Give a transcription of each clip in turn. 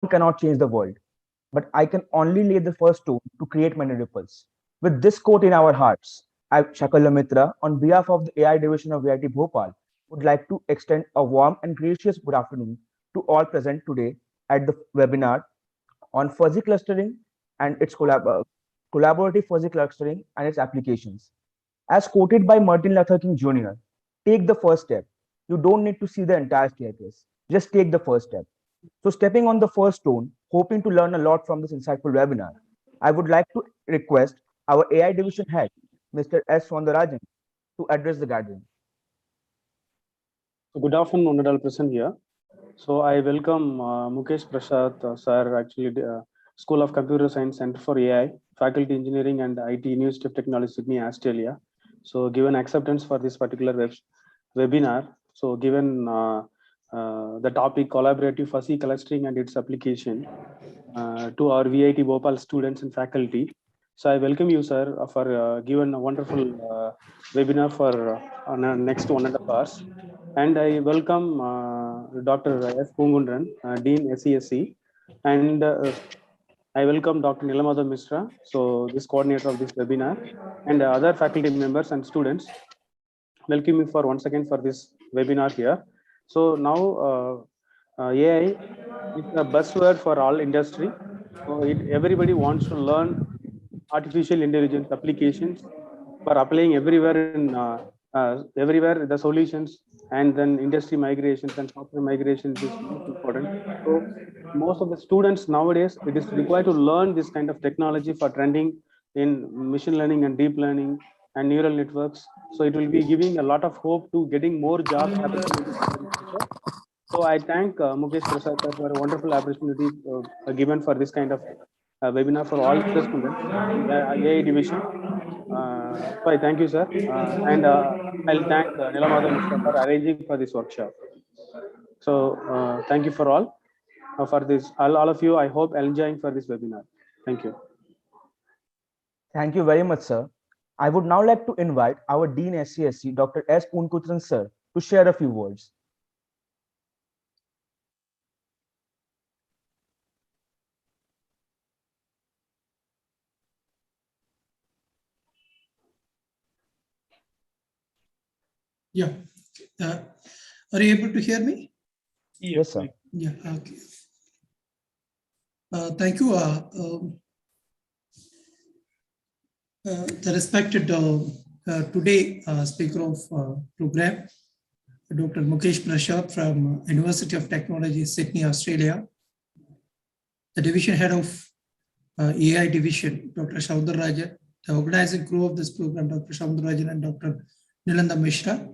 cannot change the world, but I can only lay the first stone to create many ripples. With this quote in our hearts, I, Shakal Lamitra, on behalf of the AI division of VIT Bhopal, would like to extend a warm and gracious good afternoon to all present today at the webinar on fuzzy clustering and its collaborative fuzzy clustering and its applications. As quoted by Martin Luther King Jr., take the first step. You don't need to see the entire staircase. Just take the first step. So, stepping on the first stone, hoping to learn a lot from this insightful webinar, I would like to request our AI division head, Mr. S. Swandarajan, to address the gathering. Good afternoon, Honorable Present here. So I welcome Mukesh Prasad, sir, actually School of Computer Science Center for AI, Faculty Engineering and IT, University of Technology, Sydney, Australia. So given acceptance for this particular webinar, so given the topic collaborative fuzzy clustering and its application to our VIT Bhopal students and faculty. So I welcome you, sir, for given a wonderful webinar for next 1.5 hours. And I welcome Dr. S. Pungundran, Dean SESC, and I welcome Dr. Nilamada Mishra, so this coordinator of this webinar, and other faculty members and students. Welcome you for once again for this webinar here. So now AI is a buzzword for all industry. So everybody wants to learn artificial intelligence applications for applying everywhere the solutions, and then industry migrations and software migrations is most important. So most of the students nowadays, it is required to learn this kind of technology for trending in machine learning and deep learning and neural networks. So it will be giving a lot of hope to getting more jobs opportunities in the future. So I thank Mukesh Prasad sir for a wonderful opportunity given for this kind of webinar for all the students in the AI division. So I thank you, sir, and I'll thank Nilamada Mishra for arranging for this workshop. So thank you for all for this. All of you, I hope enjoying for this webinar. Thank you. Thank you very much, sir. I would now like to invite our Dean SCSC, Dr. S. Poonputran, sir, to share a few words. Yeah. Are you able to hear me? Yes, sir. Yeah. Okay. Thank you. The respected today speaker of program, Dr. Mukesh Prasad from University of Technology, Sydney, Australia. The division head of AI division, Dr. Soundararajan. The organizing crew of this program, Dr. Soundararajan and Dr. Nilamada Mishra,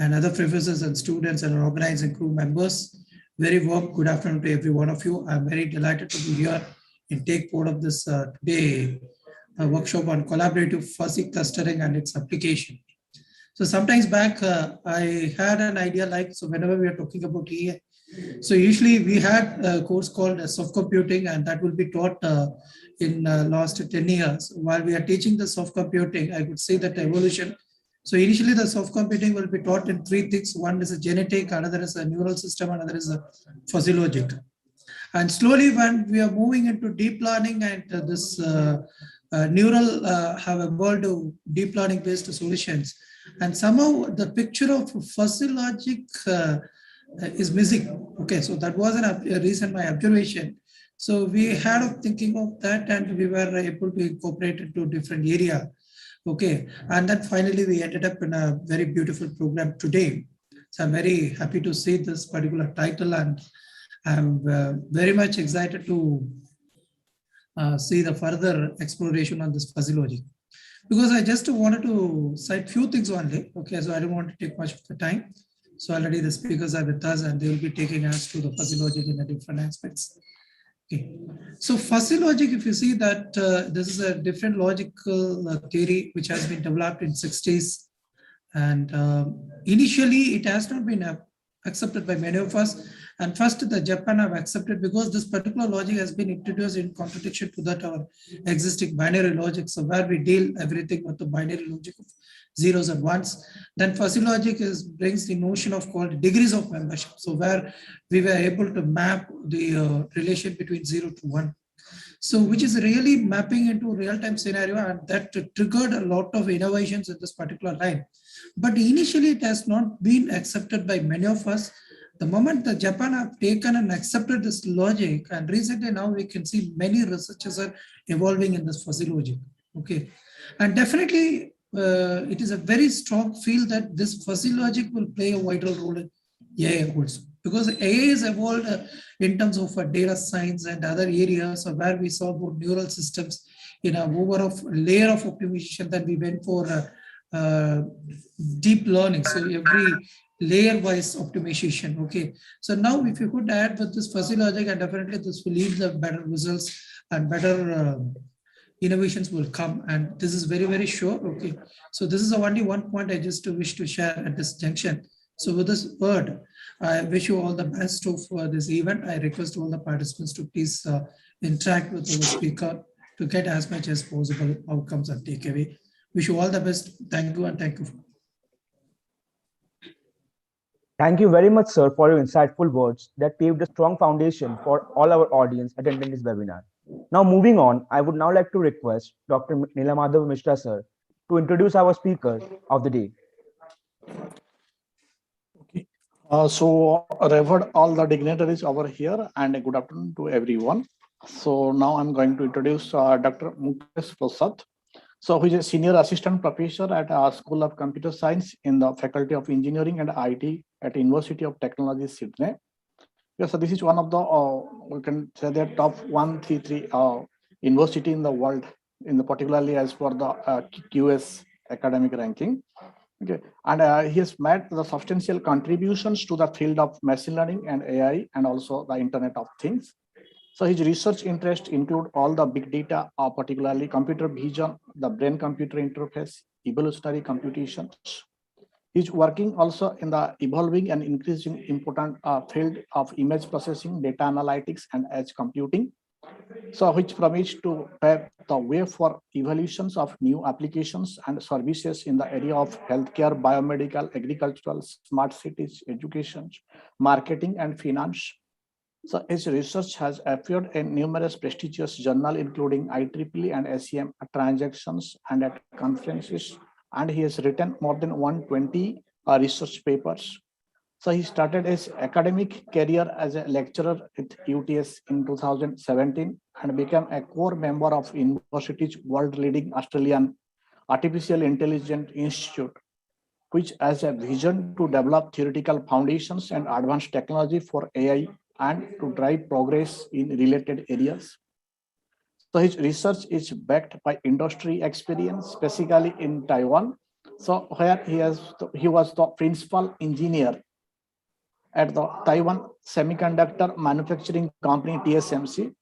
and other professors and students and organizing crew members. Very warm good afternoon to every one of you. I'm very delighted to be here and take part of this today workshop on collaborative fuzzy clustering and its application. So sometimes back, I had an idea like, so whenever we are talking about AI, so usually we had a course called soft computing, and that will be taught in last 10 years. While we are teaching the soft computing, I could say that evolution. So initially the soft computing will be taught in three things. One is a genetic, another is a neural system, another is a fuzzy logic. And slowly when we are moving into deep learning and this neural have evolved to deep learning based solutions. And somehow the picture of fuzzy logic is missing. Okay, so that was a reason my observation. So we had of thinking of that, and we were able to incorporate it to different area. Okay, and then finally we ended up in a very beautiful program today. So I'm very happy to see this particular title, and I'm very much excited to see the further exploration on this fuzzy logic. Because I just wanted to cite few things only. Okay, so I don't want to take much of the time. So already the speakers are with us, and they will be taking us to the fuzzy logic in the different aspects. Okay, so fuzzy logic, if you see that this is a different logical theory which has been developed in 60s, and initially it has not been accepted by many of us. And first, the Japan have accepted because this particular logic has been introduced in contradiction to that our existing binary logic. So where we deal everything with the binary logic of zeros and ones. Then fuzzy logic brings the notion of called degrees of membership. So where we were able to map the relation between 0 to 1. So which is really mapping into real-time scenario, and that triggered a lot of innovations in this particular line. But initially it has not been accepted by many of us. The moment the Japan have taken and accepted this logic, and recently now we can see many researchers are evolving in this fuzzy logic. Okay, and definitely it is a very strong feel that this fuzzy logic will play a vital role in AI also, because AI is evolved in terms of data science and other areas where we saw about neural systems in a over of layer of optimization. Then we went for deep learning. So every layer wise optimization. Okay. So now if you could add with this fuzzy logic, and definitely this will lead the better results and better innovations will come. And this is very, very sure. Okay. So this is only one point I just wish to share at this junction. So with this word, I wish you all the best of this event. I request all the participants to please interact with the speaker to get as much as possible outcomes and takeaway. Wish you all the best. Thank you and thank you. Thank you very much, sir, for your insightful words that paved a strong foundation for all our audience attending this webinar. Now, moving on, I would now like to request Dr. Nilamadhav Mishra, sir, to introduce our speaker of the day. Okay. So, Reverend, all the dignitaries over here, and good afternoon to everyone. So now I'm going to introduce Dr. Mukesh Prasad. So who is a senior assistant professor at School of Computer Science in the Faculty of Engineering and IT at University of Technology, Sydney. Yeah, so this is one of the, we can say the top 133 university in the world, in the particularly as for the QS academic ranking. Okay, and he has made the substantial contributions to the field of machine learning and AI, and also the Internet of Things. So his research interests include all the big data, particularly computer vision, the brain-computer interface, evolutionary computations. He's working also in the evolving and increasing important field of image processing, data analytics, and edge computing. So which promise to pave the way for evolutions of new applications and services in the area of healthcare, biomedical, agricultural, smart cities, education, marketing, and finance. So his research has appeared in numerous prestigious journals, including IEEE and SCM transactions and at conferences, and he has written more than 120 research papers. So he started his academic career as a lecturer at UTS in 2017 and became a core member of university's world-leading Australian Artificial Intelligence Institute, which has a vision to develop theoretical foundations and advanced technology for AI and to drive progress in related areas. So his research is backed by industry experience, specifically in Taiwan. So where he was the principal engineer at the Taiwan Semiconductor Manufacturing Company, TSMC.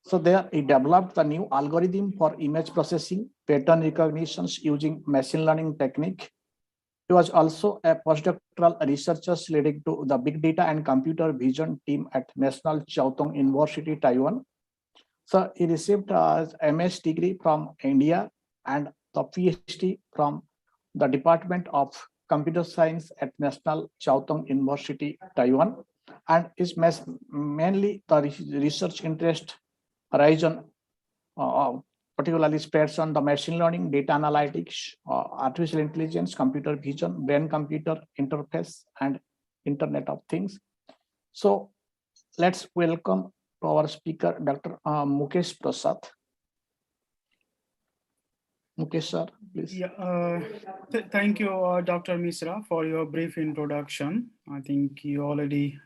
So there he developed the new algorithm for image processing, pattern recognitions using machine learning technique. He was also a postdoctoral researcher leading to the big data and computer vision team at National Chiao Tung University, Taiwan. So he received his MS degree from India and the PhD from the Department of Computer Science at National Chiao Tung University, Taiwan, and is mainly the research interest arise on particularly spreads on the machine learning, data analytics, artificial intelligence, computer vision, brain-computer interface, and Internet of Things. So let's welcome our speaker, Dr. Mukesh Prasad. Mukesh, sir, please. Yeah, thank you, Dr. Misra, for your brief introduction. I think you already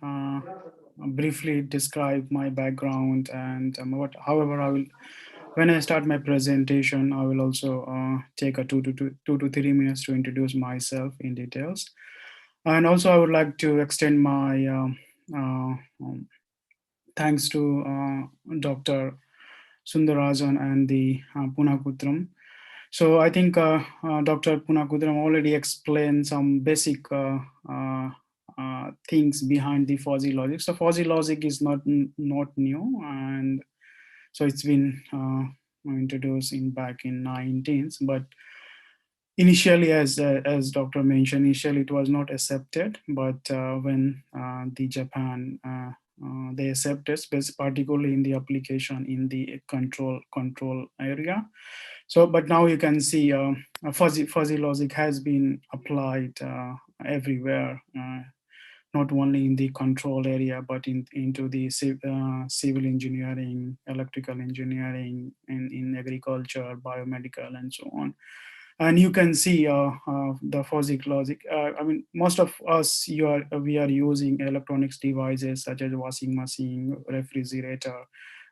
briefly described my background, and however, I will. When I start my presentation, I will also take a 2 to 3 minutes to introduce myself in details. And also I would like to extend my thanks to Dr. Sundarajan and the Punakutram. So I think Dr. Punakutram already explained some basic things behind the fuzzy logic. So fuzzy logic is not new, and so it's been introduced back in 19th, but initially, as Dr. mentioned, initially it was not accepted, but when the Japan they accepted, particularly in the application in the control area. So, but now you can see fuzzy logic has been applied everywhere, not only in the control area, but into the civil engineering, electrical engineering, and in agriculture, biomedical, and so on. And you can see the fuzzy logic. I mean, most of us, we are using electronics devices such as washing machine, refrigerator,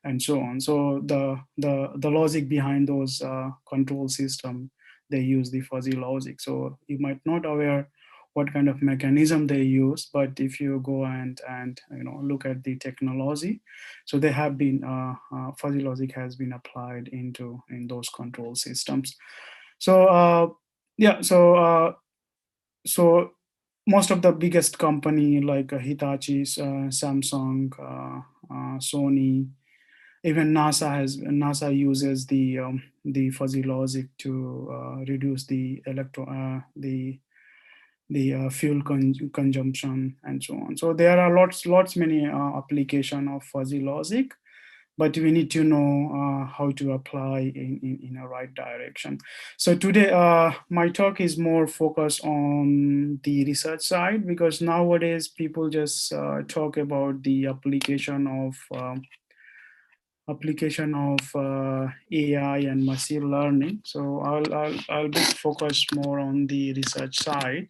and so on. So the logic behind those control system, they use the fuzzy logic. So you might not aware what kind of mechanism they use, but if you go and look at the technology, so they have been fuzzy logic has been applied in those control systems. So so most of the biggest company like Hitachi, Samsung, Sony, even NASA uses the fuzzy logic to reduce the fuel consumption and so on. So there are lots many application of fuzzy logic, but we need to know how to apply in a right direction. So today, my talk is more focused on the research side, because nowadays people just talk about the application of AI and machine learning. So I'll be focused more on the research side.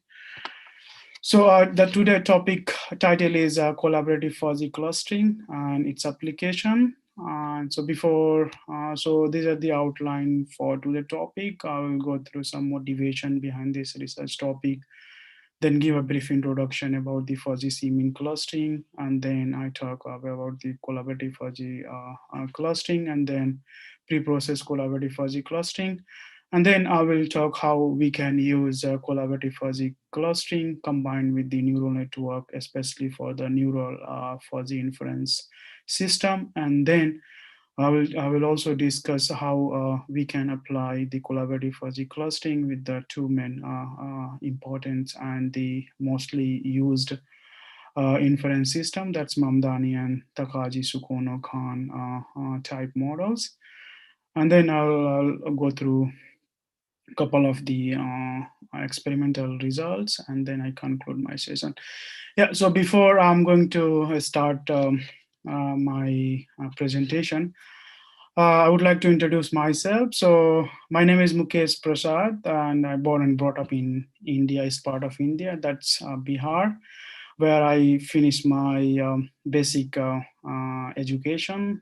So the today topic title is collaborative fuzzy clustering and its application. So these are the outline for today's topic. I will go through some motivation behind this research topic, then give a brief introduction about the fuzzy C-mean clustering, and then I talk about the collaborative fuzzy clustering, and then pre-process collaborative fuzzy clustering. And then I will talk how we can use collaborative fuzzy clustering combined with the neural network, especially for the neural fuzzy inference system. And then I will also discuss how we can apply the collaborative fuzzy clustering with the two main important and the mostly used inference system, that's Mamdani and Takaji Sukono Khan type models. And then I'll go through a couple of the experimental results, and then I conclude my session. Yeah, so before I'm going to start my presentation, I would like to introduce myself. So my name is Mukesh Prasad, and I'm born and brought up in India, is part of India, that's Bihar, where I finished my basic education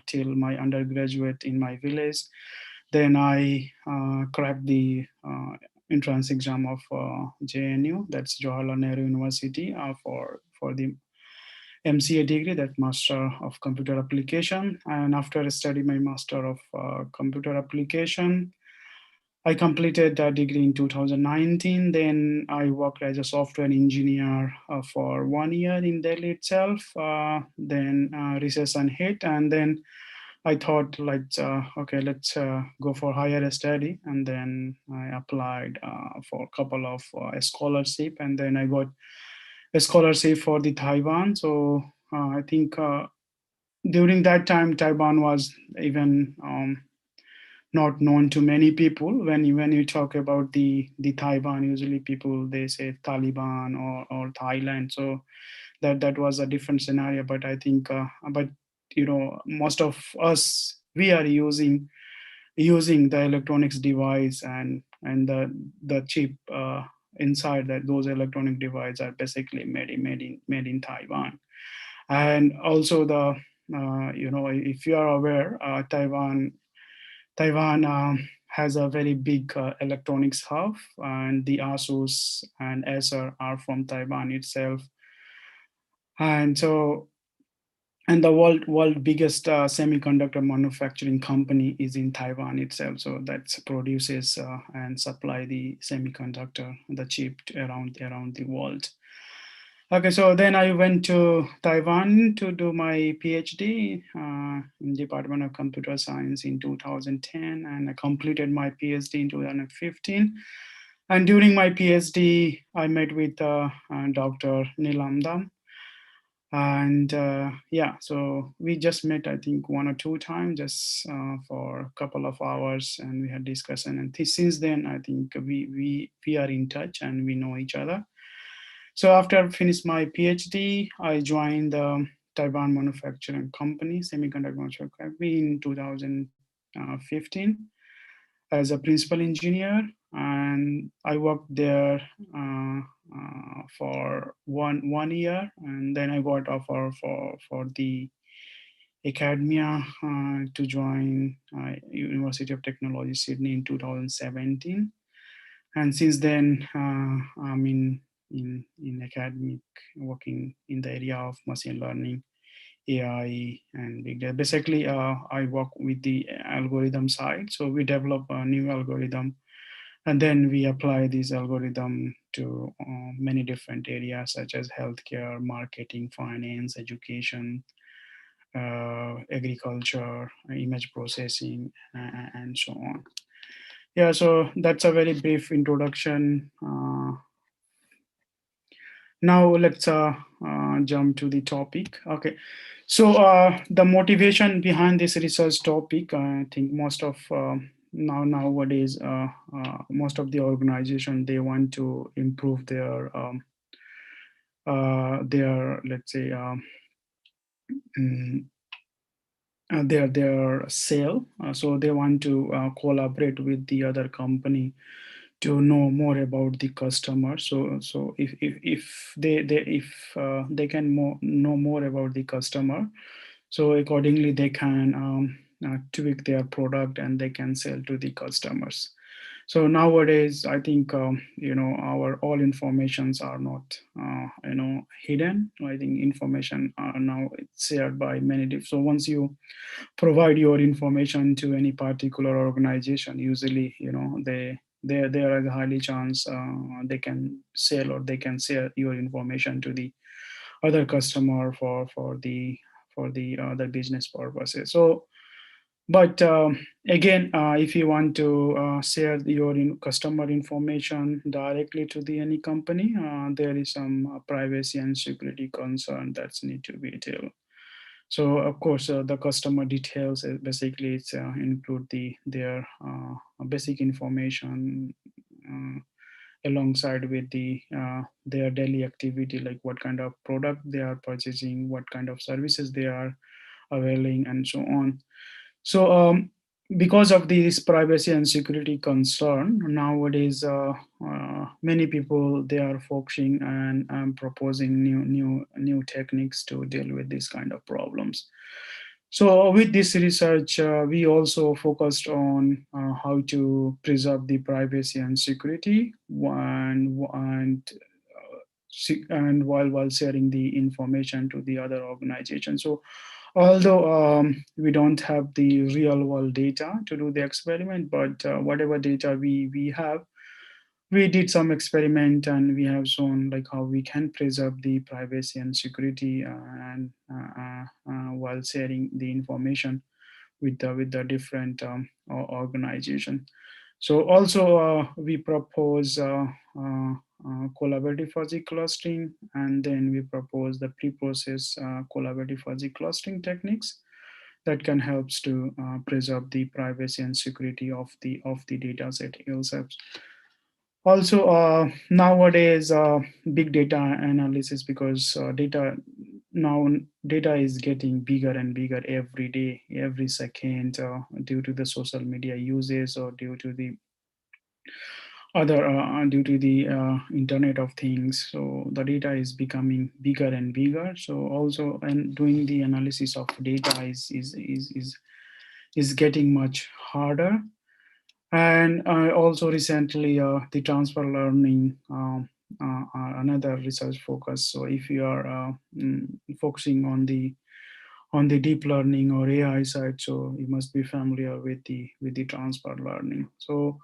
till my undergraduate in my village. Then I cracked the entrance exam of JNU, that's Jawaharlal Nehru University, for the MCA degree, that Master of Computer Application. And after studying my Master of Computer Application, I completed that degree in 2019. Then I worked as a software engineer for 1 year in Delhi itself. Then recession hit, and then I thought, let's go for higher study. And then I applied for a couple of scholarship, and then I got a scholarship for the Taiwan. So I think during that time, Taiwan was even not known to many people. When you talk about the Taiwan, usually people, they say Taliban or Thailand. So that was a different scenario. But I think, but most of us, we are using the electronics device, and the chip inside that those electronic devices are basically made in Taiwan. And also if you are aware, Taiwan has a very big electronics hub, and the Asus and Acer are from Taiwan itself. And so, and the world biggest semiconductor manufacturing company is in Taiwan itself. So that produces and supply the semiconductor, the chip around the world. Okay, so then I went to Taiwan to do my PhD in Department of Computer Science in 2010, and I completed my PhD in 2015. And during my PhD, I met with Dr. Nilam Dam. And yeah, so we just met, I think, 1 or 2 times, just for a couple of hours, and we had discussion. And since then, I think we are in touch and we know each other. So after I finished my PhD, I joined the Taiwan Manufacturing Company, Semiconductor Manufacturing Company, in 2015 as a principal engineer, and I worked there for one year, and then I got offer for the academia to join University of Technology Sydney in 2017, and since then I'm in academic, working in the area of machine learning, AI, and big data. Basically, I work with the algorithm side. So we develop a new algorithm, and then we apply this algorithm to many different areas such as healthcare, marketing, finance, education, agriculture, image processing, and so on. Yeah, so that's a very brief introduction. Now let's jump to the topic. Okay, so the motivation behind this research topic, I think most of nowadays, most of the organization, they want to improve their, let's say, mm, their sale. So they want to collaborate with the other company to know more about the customer. So if they can know more about the customer, so accordingly they can tweak their product and they can sell to the customers. So nowadays, I think our all informations are not hidden. I think information are now shared by many different. So once you provide your information to any particular organization, usually there is a highly chance they can sell or they can share your information to the other customer for the other business purposes. So but again, if you want to share your customer information directly to the any company, there is some privacy and security concern that's need to be dealt. So of course, the customer details basically it's include their basic information alongside with their daily activity, like what kind of product they are purchasing, what kind of services they are availing, and so on. So because of this privacy and security concern, nowadays many people they are focusing and proposing new techniques to deal with these kind of problems. So with this research, we also focused on how to preserve the privacy and security and while sharing the information to the other organization. So although we don't have the real world data to do the experiment, but whatever data we have, we did some experiment and we have shown like how we can preserve the privacy and security and while sharing the information with the different organization. So also we propose collaborative fuzzy clustering, and then we propose the pre-process collaborative fuzzy clustering techniques that can help to preserve the privacy and security of the data set itself. Also, nowadays, big data analysis, because data is getting bigger and bigger every day, every second, due to the social media uses or due to the Internet of Things. So the data is becoming bigger and bigger. So also, and doing the analysis of data is getting much harder. And also recently, the transfer learning, another research focus. So if you are focusing on the deep learning or AI side, so you must be familiar with the transfer learning. So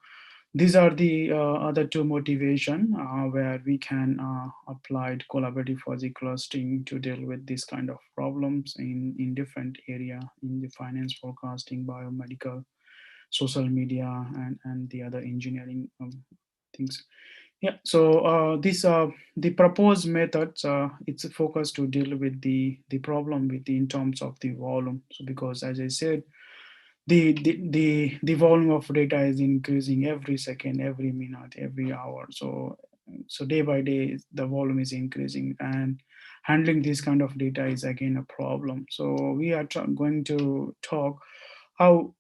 these are the other two motivation where we can apply collaborative fuzzy clustering to deal with this kind of problems in different area in the finance forecasting, biomedical, social media, and the other engineering things. Yeah, so these are the proposed methods. It's focused to deal with the problem with in terms of the volume. So because as I said, the volume of data is increasing every second, every minute, every hour. So day by day the volume is increasing, and handling this kind of data is again a problem. So we are going to talk how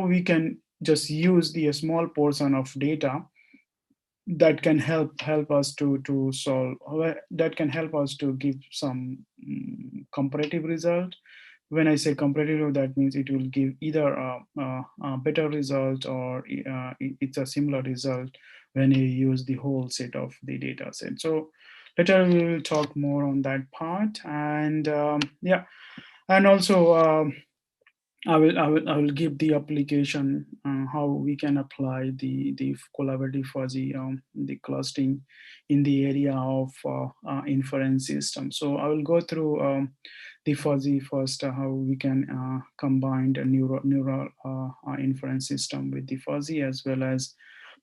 we can just use the small portion of data that can help us to solve, that can help us to give some comparative result. When I say comparative, that means it will give either a better result or it's a similar result when you use the whole set of the data set. So later we will talk more on that part. And yeah, and also I will give the application how we can apply the collaborative fuzzy the clustering in the area of inference system. So I will go through the fuzzy first, how we can combine the neural inference system with the fuzzy, as well as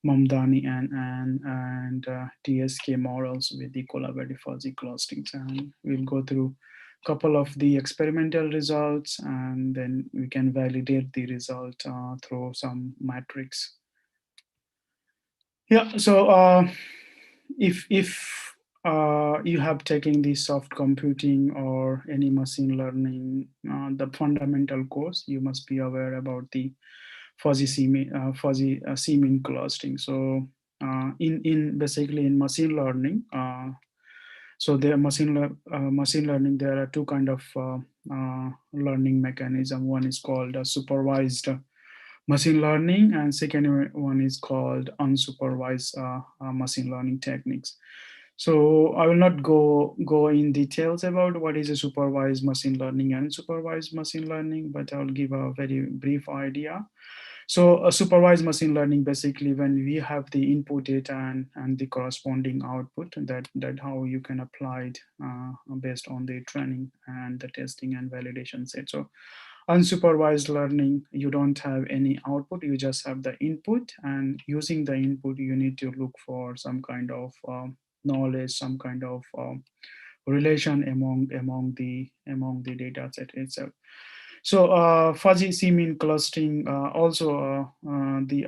Mamdani and TSK models with the collaborative fuzzy clustering. And we'll go through couple of the experimental results, and then we can validate the result through some matrix. Yeah, so if you have taken the soft computing or any machine learning, the fundamental course, you must be aware about the fuzzy C-mean clustering. So in basically in machine learning, so there machine learning, there are two kind of learning mechanism. One is called supervised machine learning, and second one is called unsupervised machine learning techniques. So I will not go in details about what is a supervised machine learning and supervised machine learning, but I will give a very brief idea. So a supervised machine learning, basically when we have the input data and the corresponding output, that how you can apply it based on the training and the testing and validation set. So unsupervised learning, you don't have any output, you just have the input, and using the input, you need to look for some kind of knowledge, some kind of relation among the data set itself. So fuzzy C-mean clustering, also the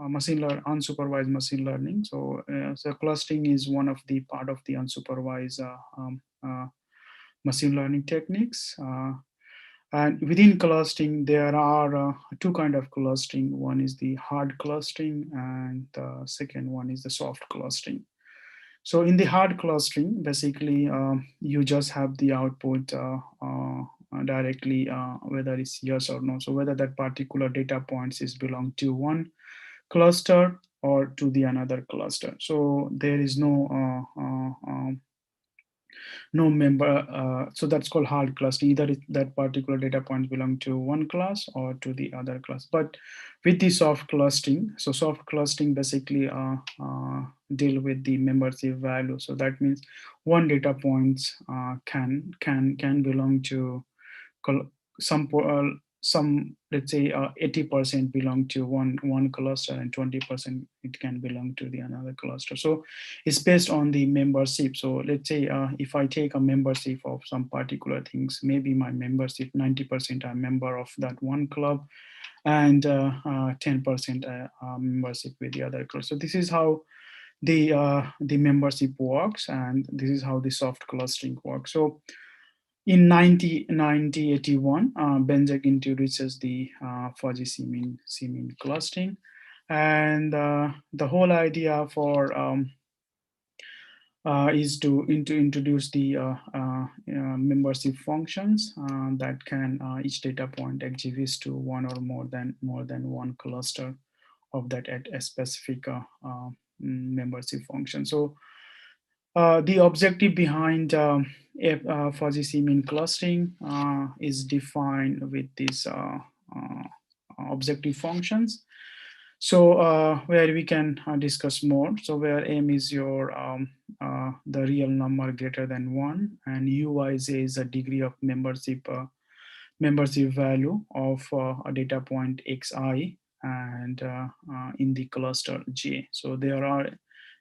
unsupervised machine learning. So clustering is one of the part of the unsupervised machine learning techniques. And within clustering, there are two kind of clustering. One is the hard clustering, and the second one is the soft clustering. So in the hard clustering, basically, you just have the output directly, whether it's yes or no. So whether that particular data points is belong to one cluster or to the another cluster. So there is no member, so that's called hard clustering. Either that particular data points belong to one class or to the other class. But with the soft clustering, so soft clustering basically deal with the membership value. So that means one data points can belong to some, let's say 80% belong to one cluster, and 20% it can belong to the another cluster. So it's based on the membership. So let's say if I take a membership of some particular things, maybe my membership 90% are member of that one club, and 10% membership with the other club. So this is how the membership works, and this is how the soft clustering works. So in 1981, Benzek introduces the fuzzy C-mean clustering, and the whole idea for is to introduce the membership functions that can each data point exhibits to one or more than one cluster of that at a specific membership function. So the objective behind fuzzy C-mean clustering is defined with these objective functions. So where we can discuss more. So where M is your the real number greater than 1, and UI is a degree of membership value of a data point xi, and in the cluster J. So there are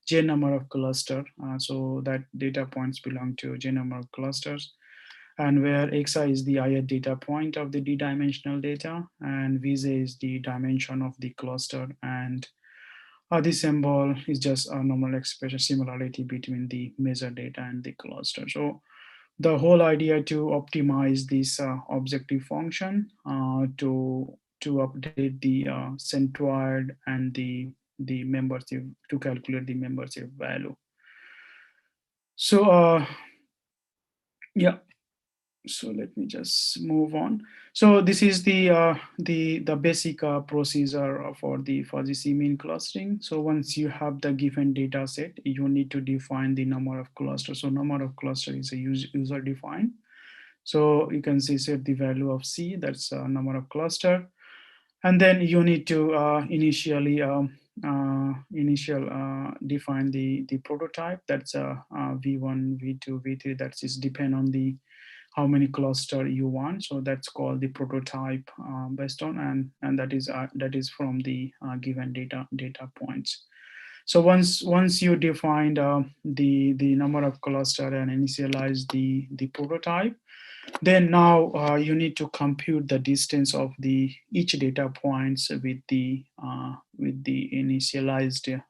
J number of cluster, so that data points belong to J number of clusters, and where xi is the ith data point of the d-dimensional data, and vj is the dimension of the cluster, and this symbol is just a normal expression similarity between the measured data and the cluster. So the whole idea to optimize this objective function to update the centroid and the membership, to calculate the membership value. So yeah, so let me just move on. So this is the basic procedure for the fuzzy c-mean clustering. So once you have the given data set, you need to define the number of clusters. So number of cluster is a user defined. So you can see set the value of c, that's a number of cluster, and then you need to initially define the prototype. That's v1, v2, v3. That is depend on the how many cluster you want. So that's called the prototype based on, and that is from the given data points. So once you defined the number of cluster and initialize the prototype, then now you need to compute the distance of the each data points with the initialized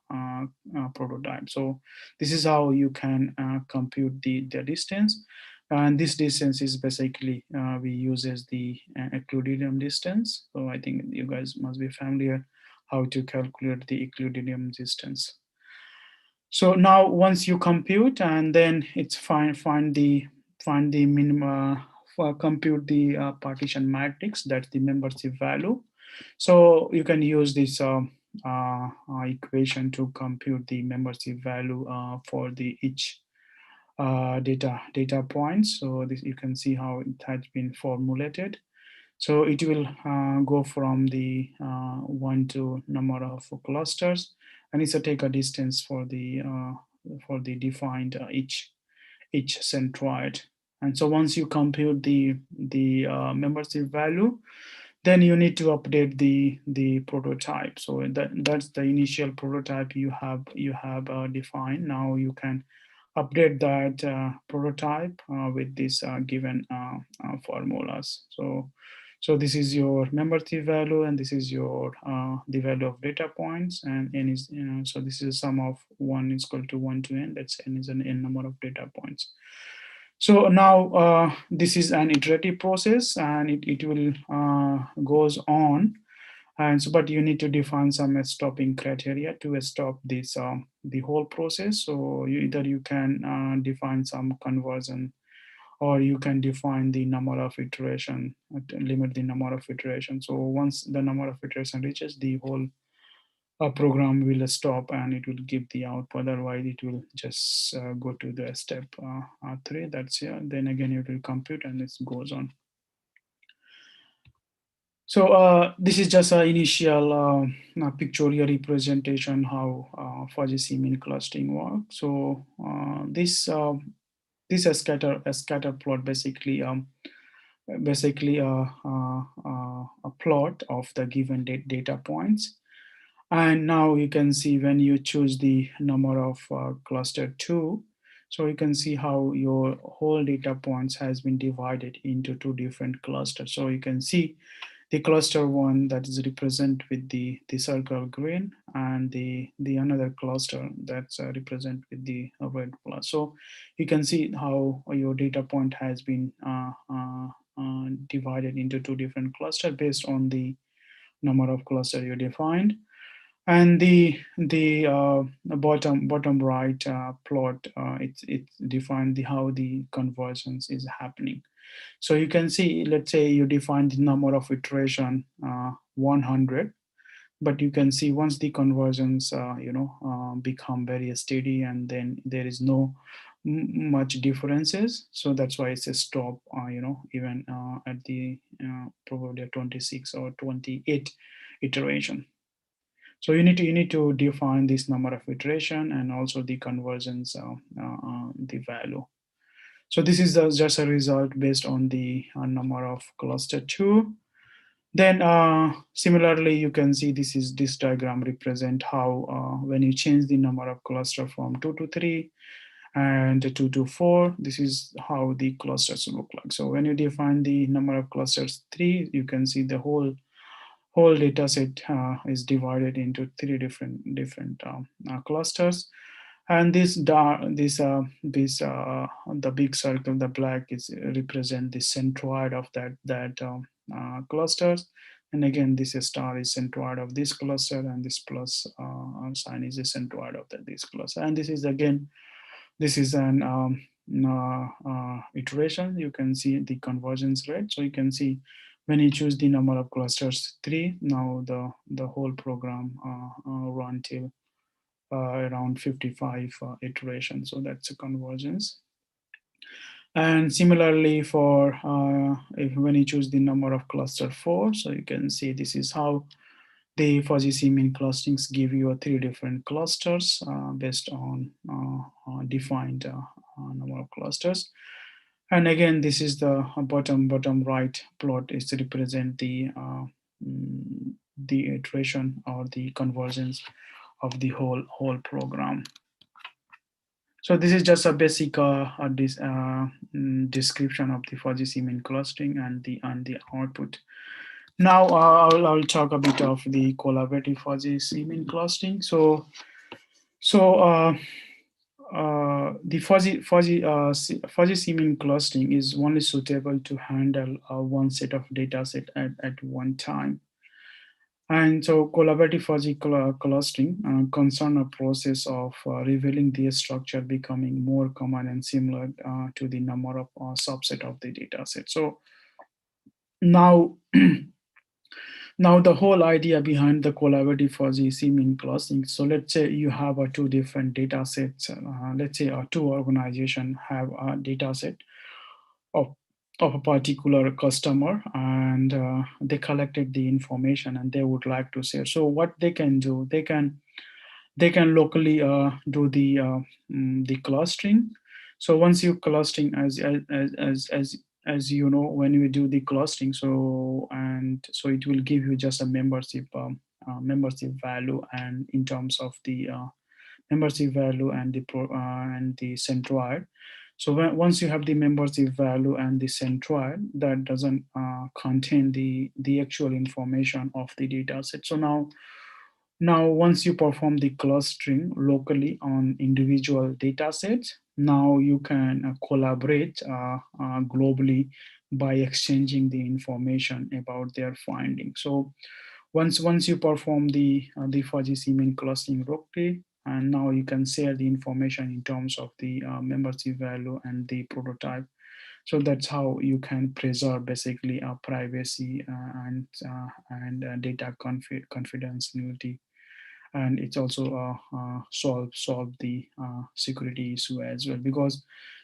prototype. So this is how you can compute the distance, and this distance is basically we use as the Euclidean distance. So I think you guys must be familiar how to calculate the Euclidean distance. So now once you compute, and then it's find the minimum compute the partition matrix, that's the membership value. So you can use this equation to compute the membership value for the each data points. So this, you can see how it has been formulated. So it will go from the 1 to number of clusters, and it's a take a distance for the defined each centroid. And so once you compute the membership value, then you need to update the prototype. So that's the initial prototype you have defined. Now you can update that prototype with this given formulas. So this is your membership value, and this is your the value of data points, and n is, so this is a sum of 1 is equal to 1 to n. That's n is an n number of data points. So now this is an iterative process, and it will goes on. And so, but you need to define some stopping criteria to stop this the whole process. So either you can define some conversion, or you can define the number of iteration, limit the number of iteration. So once the number of iteration reaches, the whole program will stop and it will give the output. Otherwise, it will just go to the step 3. That's here. Then again, it will compute and it goes on. So this is just an initial pictorial representation how fuzzy c-mean clustering works. So this is a scatter plot, basically a plot of the given data points. And now you can see when you choose the number of cluster 2, so you can see how your whole data points has been divided into 2 different clusters. So you can see the cluster 1 that is represent with the circle green, and the another cluster that's represent with the red plus. So you can see how your data point has been divided into 2 different clusters based on the number of cluster you defined. And the bottom right plot, it's defined how the convergence is happening. So you can see, let's say you define the number of iteration 100, but you can see once the conversions become very steady, and then there is no much differences. So that's why it's a stop even at the probably 26 or 28 iteration. So you need to define this number of iteration and also the convergence, the value. So this is just a result based on the number of cluster 2. Then similarly, you can see this diagram represent how when you change the number of cluster from 2 to 3 and 2 to 4, this is how the clusters look like. So when you define the number of clusters 3, you can see the whole data set is divided into 3 different clusters. And the big circle, the black, is represent the centroid of that clusters. And again, this star is centroid of this cluster, and this plus sign is the centroid of this cluster. And this is again, this is an iteration. You can see the convergence rate. So you can see when you choose the number of clusters 3, now the whole program run till around 55 iterations. So that's a convergence. And similarly for when you choose the number of cluster 4, so you can see this is how the fuzzy C-mean clusterings give you 3 different clusters based on defined number of clusters. And again, this is the bottom right plot is to represent the iteration or the convergence of the whole program. So this is just a basic description of the fuzzy C-mean clustering and the output. Now I'll talk a bit of the collaborative fuzzy C-mean clustering. So the fuzzy C-mean clustering is only suitable to handle one set of data set at one time. And so collaborative fuzzy clustering concern a process of revealing the structure becoming more common and similar to the number of subset of the data set. So now now the whole idea behind the collaborative fuzzy C-mean clustering. So let's say you have two different data sets. Let's say two organizations have a data set of a particular customer, and they collected the information and they would like to share. So what they can do, they can locally do the clustering. So once you clustering, as you know, when you do the clustering, so it will give you just a membership value, and in terms of the membership value and the centroid. So once you have the membership value and the centroid, that doesn't contain the actual information of the data set. So now once you perform the clustering locally on individual data sets, now you can collaborate globally by exchanging the information about their findings. So once you perform the fuzzy C-mean clustering locally, and now you can share the information in terms of the membership value and the prototype. So that's how you can preserve basically privacy and data confidentiality. And it's also solve the security issue as well, because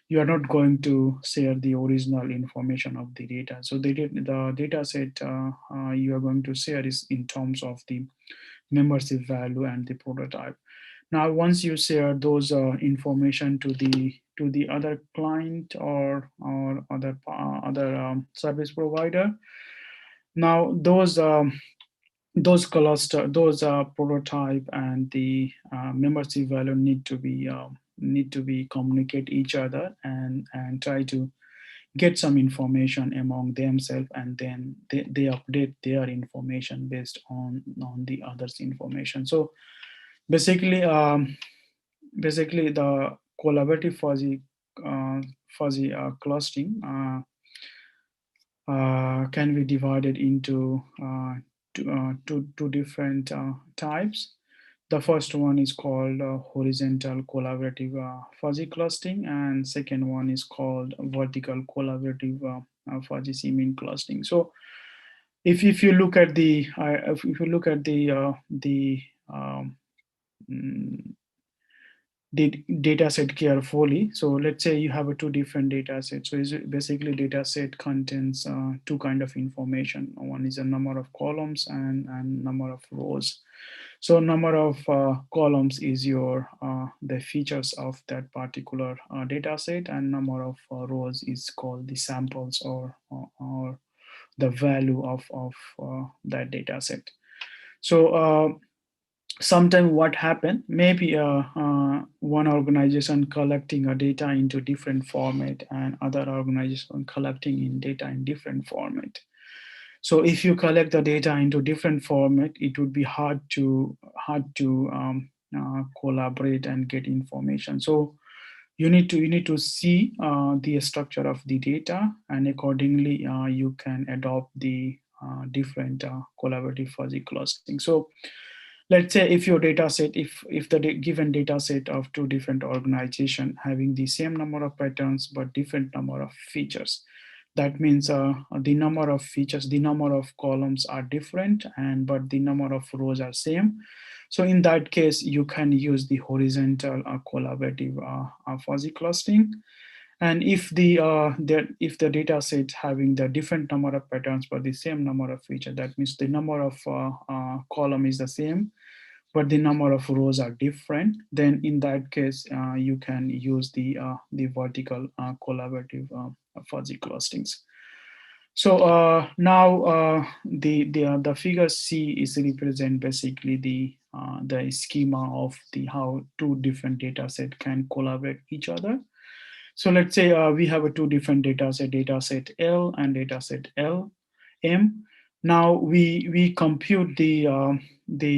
you are not going to share the original information of the data. So the data set you are going to share is in terms of the membership value and the prototype. Now, once you share those information to the other client or other service provider, now those prototype and the membership value need to be communicate each other and try to get some information among themselves, and then they update their information based on the others' information. So basically the collaborative fuzzy clustering can be divided into two different types. The first one is called horizontal collaborative fuzzy clustering, and second one is called vertical collaborative fuzzy C-mean clustering. So if you look at the the data set carefully. So let's say you have two different data sets. So basically data set contains two kind of information. One is a number of columns and number of rows. So number of columns is your the features of that particular data set, and number of rows is called the samples or the value of that data set. So sometime what happened, maybe one organization collecting a data into different format and other organization collecting in data in different format. So if you collect the data into different format, it would be hard to collaborate and get information. So you need to see the structure of the data, and accordingly you can adopt the different collaborative fuzzy clustering. So let's say if your data set, if the given data set of two different organizations having the same number of patterns but different number of features, that means the number of features, the number of columns are different, and but the number of rows are same. So in that case, you can use the horizontal collaborative fuzzy clustering. And if if the data set having the different number of patterns but the same number of features, that means the number of column is the same, but the number of rows are different, then in that case, you can use the vertical collaborative fuzzy clusterings. So now the figure C is represent basically the schema of the how two different data set can collaborate each other. So let's say we have a two different data set L and data set M. Now we compute the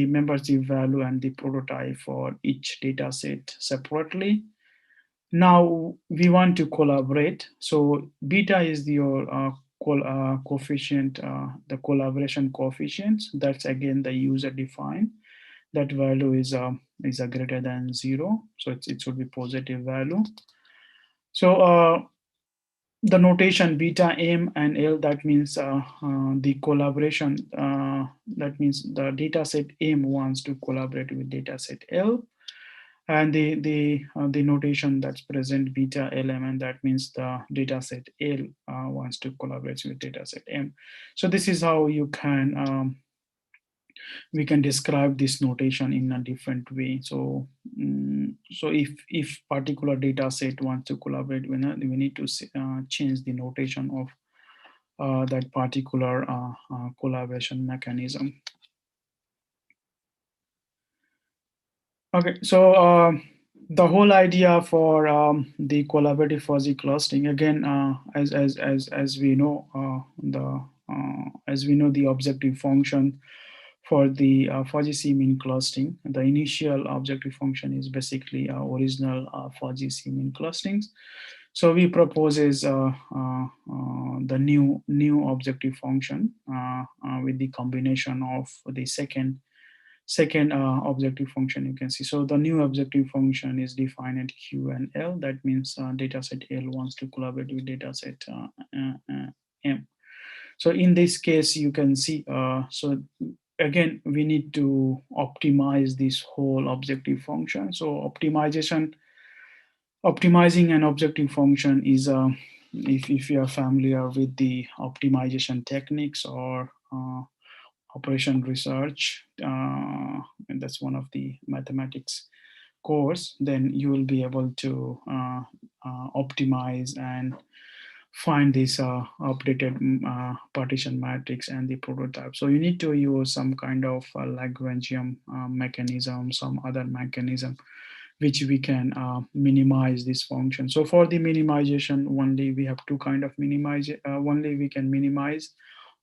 membership value and the prototype for each data set separately. Now we want to collaborate. So beta is your coefficient, the collaboration coefficient. That's again the user defined. That value is a greater than 0, so it should be positive value. So the notation beta M and L, that means the collaboration, that means the data set M wants to collaborate with data set L, and the notation that's present beta LM, and that means the data set L wants to collaborate with data set M. So this is how you can we can describe this notation in a different way. So so if particular data set wants to collaborate, we need to change the notation of that particular collaboration mechanism. Okay, so the whole idea for the collaborative fuzzy clustering, again, as we know, the objective function for the fuzzy C-mean clustering, the initial objective function is basically original fuzzy C-mean clusterings. So we proposes the new objective function with the combination of the second objective function you can see. So the new objective function is defined at Q and L. That means dataset L wants to collaborate with dataset M. So in this case, you can see, so again, we need to optimize this whole objective function. So optimizing an objective function is, if you are familiar with the optimization techniques or operation research, and that's one of the mathematics course, then you will be able to optimize and find this updated partition matrix and the prototype. So you need to use some kind of Lagrangian mechanism, some other mechanism, which we can minimize this function. So for the minimization, only we have two kind of only we can minimize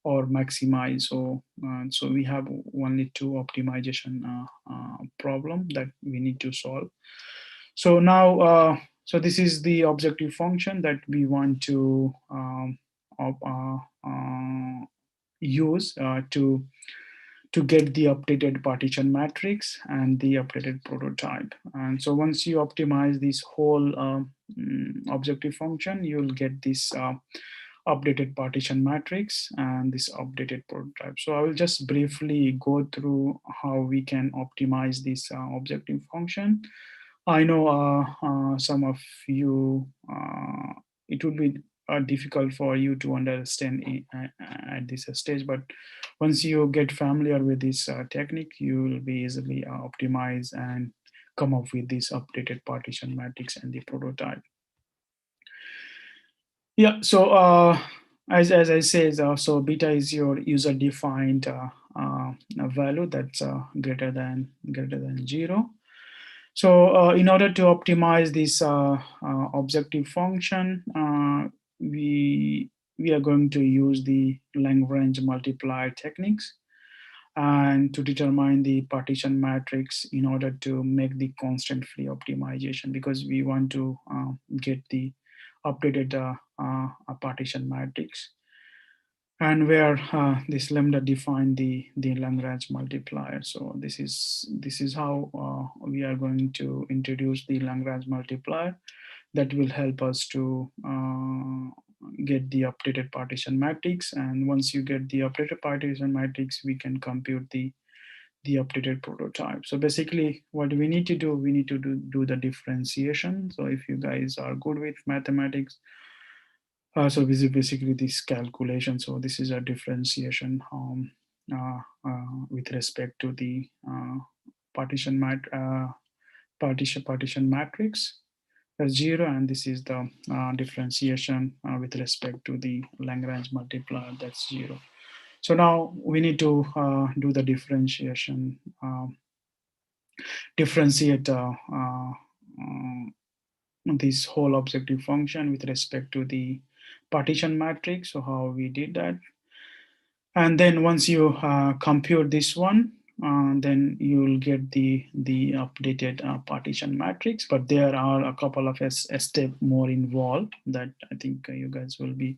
or maximize. So so we have only two optimization problem that we need to solve. So now so this is the objective function that we want to use to get the updated partition matrix and the updated prototype. And so once you optimize this whole objective function, you'll get this updated partition matrix and this updated prototype. So I will just briefly go through how we can optimize this objective function I know some of you, it would be difficult for you to understand at this stage, but once you get familiar with this technique, you will be easily optimize and come up with this updated partition matrix and the prototype. Yeah, so as I said, so beta is your user defined value that's greater than 0. So in order to optimize this objective function, we are going to use the Lagrange multiplier techniques and to determine the partition matrix in order to make the constant free optimization, because we want to get the updated partition matrix, and where this lambda define the Lagrange multiplier. So this is how we are going to introduce the Lagrange multiplier that will help us to get the updated partition matrix. And once you get the updated partition matrix, we can compute the updated prototype. So basically what we need to do, we need to do the differentiation. So if you guys are good with mathematics, so this is basically this calculation. So this is a differentiation with respect to the partition matrix as 0, and this is the differentiation with respect to the Lagrange multiplier, that's 0. So now we need to do the differentiation, differentiate this whole objective function with respect to the partition matrix. So how we did that, and then once you compute this one, then you will get the updated partition matrix. But there are a couple of steps more involved that I think you guys will be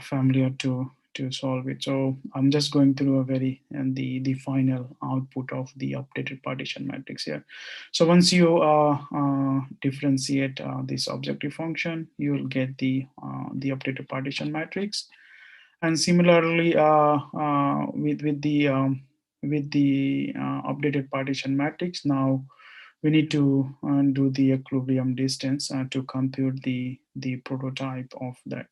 familiar to solve it. So I'm just going through a the final output of the updated partition matrix here. So once you differentiate this objective function, you will get the updated partition matrix. And similarly, with the updated partition matrix, now we need to do the equilibrium distance to compute the prototype of that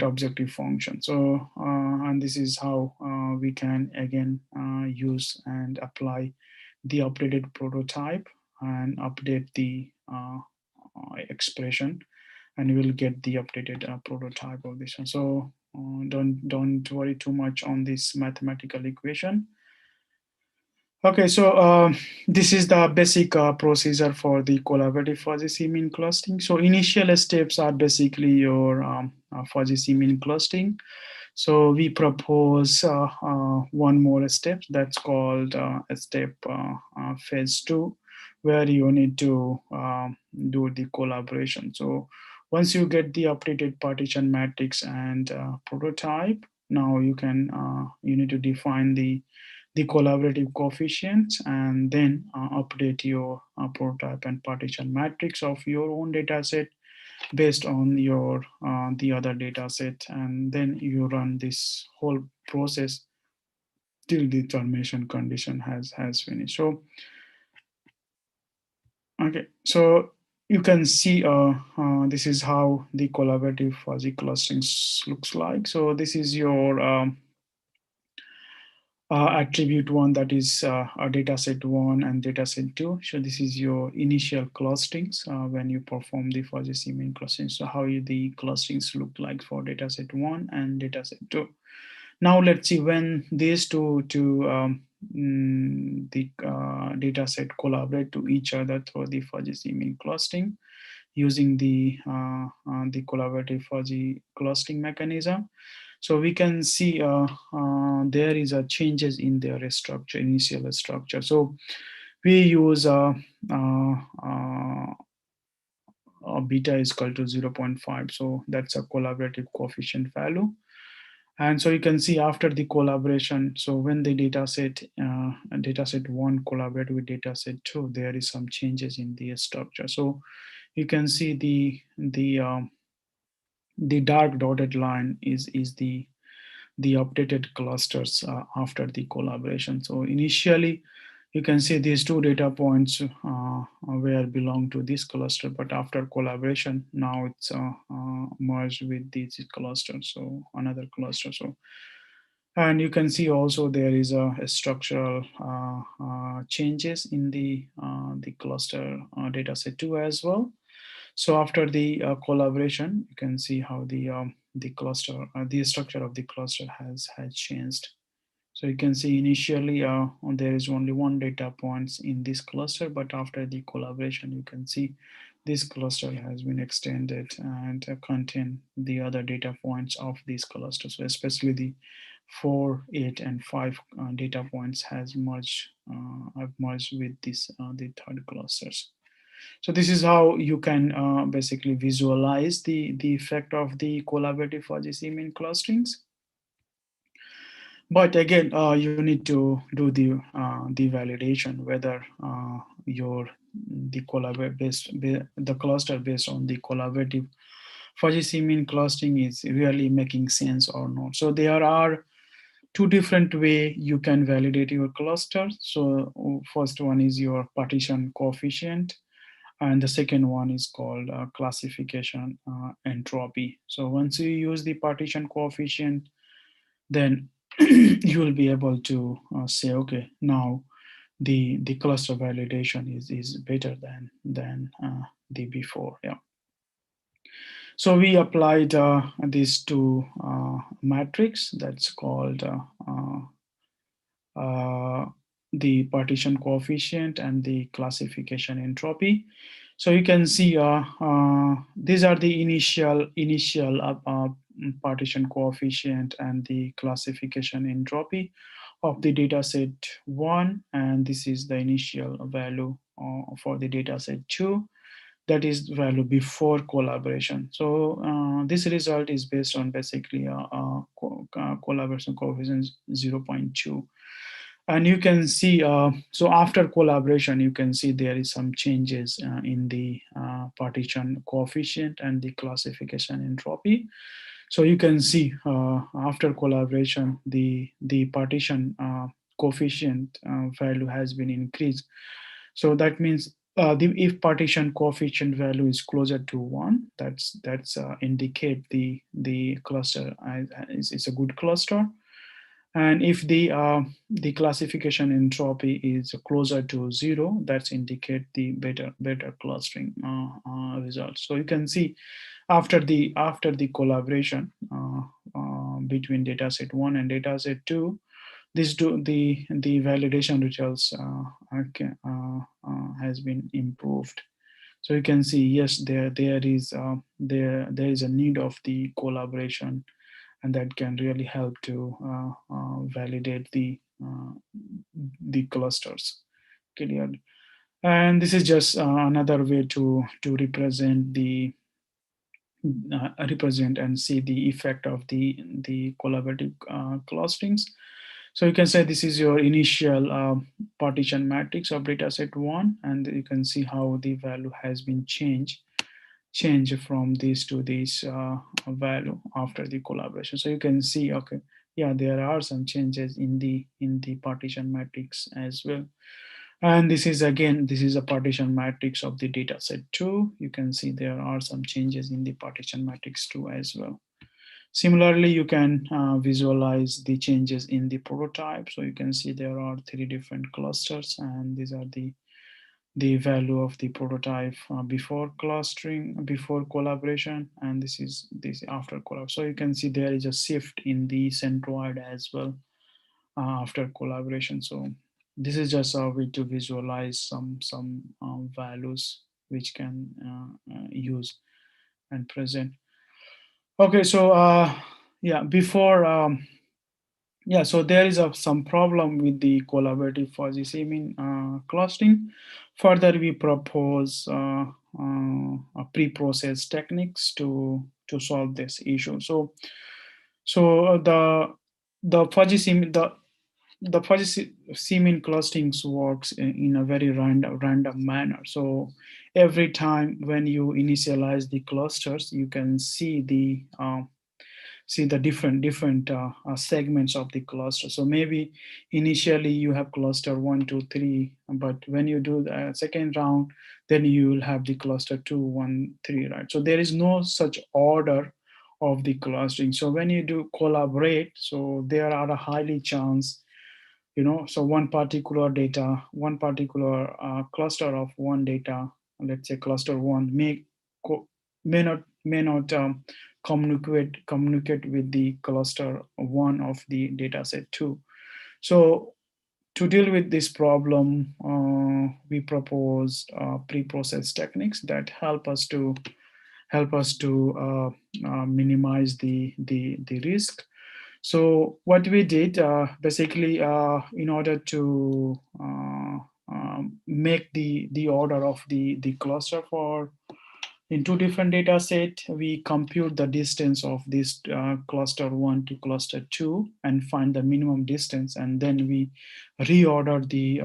objective function. So and this is how we can again use and apply the updated prototype and update the expression, and you will get the updated prototype of this one. So don't worry too much on this mathematical equation. Okay, so this is the basic procedure for the collaborative fuzzy C-mean clustering. So initial steps are basically your fuzzy C-mean clustering. So we propose one more step that's called a step phase 2, where you need to do the collaboration. So once you get the updated partition matrix and prototype, now you need to define the collaborative coefficients, and then update your prototype and partition matrix of your own data set based on your the other data set, and then you run this whole process till the termination condition has finished. So okay, so you can see this is how the collaborative fuzzy clustering looks like. So this is your attribute 1, that is a data set 1 and data set 2. So this is your initial clusterings when you perform the fuzzy C-mean clustering. So how the clusterings look like for data set 1 and data set 2. Now let's see when these two the data set collaborate to each other through the fuzzy C-mean clustering using the collaborative fuzzy clustering mechanism. So we can see there is a changes in their structure, initial structure. So we use beta is equal to 0.5. So that's a collaborative coefficient value. And so you can see after the collaboration, so when the data set 1 collaborate with data set 2, there is some changes in the structure. So you can see the dark dotted line is the updated clusters after the collaboration. So initially you can see these two data points where belong to this cluster, but after collaboration, now it's merged with this cluster, so another cluster. So, and you can see also there is a structural changes in the cluster data set 2 as well. So after the collaboration, you can see how the cluster, the structure of the cluster has changed. So you can see initially there is only one data points in this cluster, but after the collaboration, you can see this cluster has been extended and contain the other data points of this cluster. So especially the 4, 8, and 5 data points have merged with this the third clusters. So this is how you can basically visualize the effect of the collaborative fuzzy C-mean clusterings. But again, you need to do the validation whether the cluster based on the collaborative fuzzy C-mean clustering is really making sense or not. So there are two different way you can validate your cluster. So first one is your partition coefficient, and the second one is called classification entropy. So once you use the partition coefficient, then you will be able to say, okay, now the cluster validation is better than the before. Yeah. So we applied these two matrix that's called the partition coefficient and the classification entropy. So you can see these are the initial partition coefficient and the classification entropy of the data set 1, and this is the initial value for the data set 2, that is value before collaboration. So this result is based on basically collaboration coefficient 0.2. And you can see, so after collaboration, you can see there is some changes in the partition coefficient and the classification entropy. So you can see after collaboration, the partition coefficient value has been increased. So that means if partition coefficient value is closer to 1, that's indicate the cluster is a good cluster. And if the classification entropy is closer to 0, that's indicate the better clustering results. So you can see after the collaboration between dataset 1 and dataset 2, the validation results has been improved. So you can see, yes, there is a need of the collaboration, and that can really help to validate the clusters clearly. And this is just another way to represent the represent and see the effect of the collaborative clusterings. So you can say this is your initial partition matrix of dataset 1, and you can see how the value has been changed from this to this value after the collaboration. So you can see, okay, yeah, there are some changes in the partition matrix as well. And this is a partition matrix of the data set 2. You can see there are some changes in the partition matrix 2 as well. Similarly, you can visualize the changes in the prototype. So you can see there are 3 different clusters, and these are the value of the prototype before clustering, before collaboration, and this is after collab. So you can see there is a shift in the centroid as well after collaboration. So this is just a way to visualize some values which can use and present. Okay, so yeah, before yeah, so there is some problem with the collaborative fuzzy C-mean clustering. Further, we propose pre-process techniques to solve this issue. So the fuzzy C-mean the fuzzy C-mean clustering works in a very random manner. So every time when you initialize the clusters, you can see see the different segments of the cluster. So maybe initially you have cluster 1, 2, 3, but when you do the second round, then you will have the cluster 2, 1, 3, right? So there is no such order of the clustering. So when you do collaborate, so there are a highly chance, so one particular cluster of one data, let's say cluster 1 may not communicate with the cluster 1 of the data set 2. So to deal with this problem, we propose pre-process techniques that help us to minimize the risk. So what we did, basically, in order to make the order of the cluster for in two different data set, we compute the distance of this cluster 1 to cluster 2 and find the minimum distance, and then we reorder the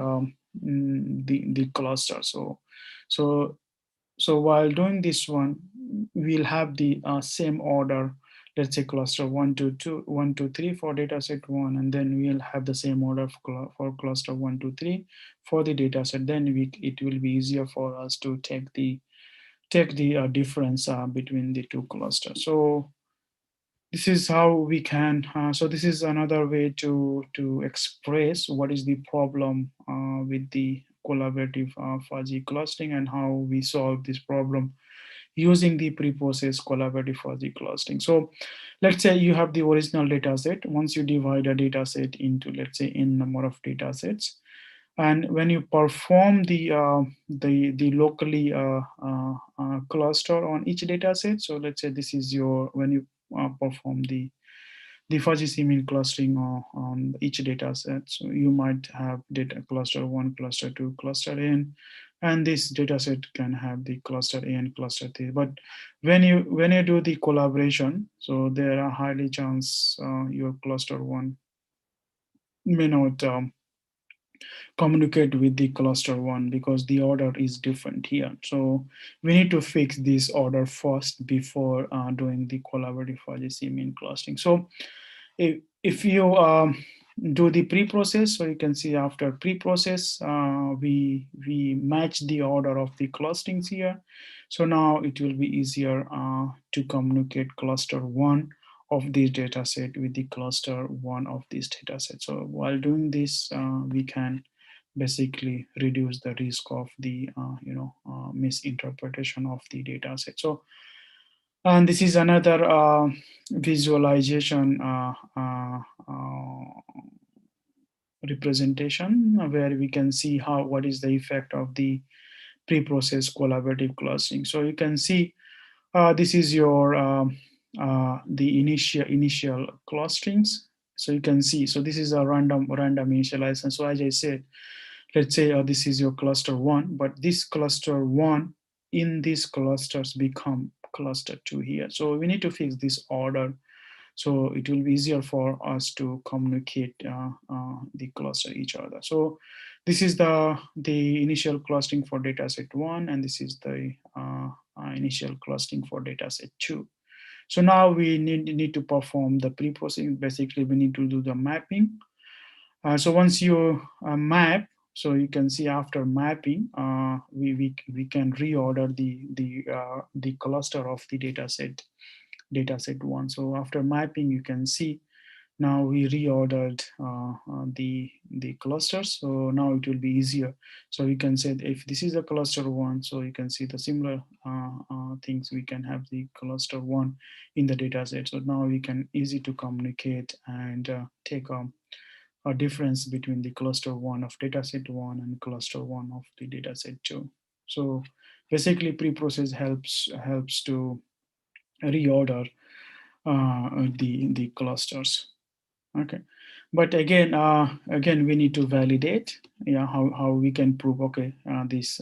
cluster. So while doing this one, we'll have the same order, let's say cluster 1 to 2, 1 to 3 for data set 1, and then we'll have the same order for cluster 1 to 3 for the data set. Then it will be easier for us to take the difference between the two clusters. So this is how we can, so this is another way to express what is the problem with the collaborative fuzzy clustering and how we solve this problem using the pre-processed collaborative fuzzy clustering. So let's say you have the original data set. Once you divide a data set into, let's say, n number of data sets, and when you perform the locally cluster on each data set, so let's say this is your, when you perform the fuzzy C-mean clustering on each data set. So you might have data cluster 1, cluster 2, cluster n, and this data set can have the cluster A and cluster 3. But when you do the collaboration, so there are highly chance your cluster 1 may not communicate with the cluster 1 because the order is different here. So we need to fix this order first before doing the collaborative fuzzy C-mean clustering. So if you do the pre-process, so you can see after pre-process, we match the order of the clusterings here. So now it will be easier to communicate cluster 1 of this data set with the cluster 1 of this data set. So while doing this, we can basically reduce the risk of the misinterpretation of the data set. So, and this is another visualization representation where we can see what is the effect of the pre-processed collaborative clustering. So you can see this is your the initial clusterings. So you can see, so this is a random initialization. So as I said, let's say this is your cluster 1, but this cluster 1 in these clusters become cluster 2 here. So we need to fix this order, so it will be easier for us to communicate the cluster each other. So this is the initial clustering for dataset 1, and this is the initial clustering for dataset 2. So now we need to perform the pre-processing. Basically, we need to do the mapping. So once you map, so you can see after mapping, we can reorder the cluster of the dataset 1. So after mapping, you can see now we reordered the clusters. So now it will be easier. So you can say if this is a cluster 1, so you can see the similar things. We can have the cluster 1 in the data set. So now we can easy to communicate and take a difference between the cluster 1 of dataset 1 and cluster 1 of the dataset 2. So basically pre-process helps to reorder the clusters. Okay, but again we need to validate how we can prove, okay, this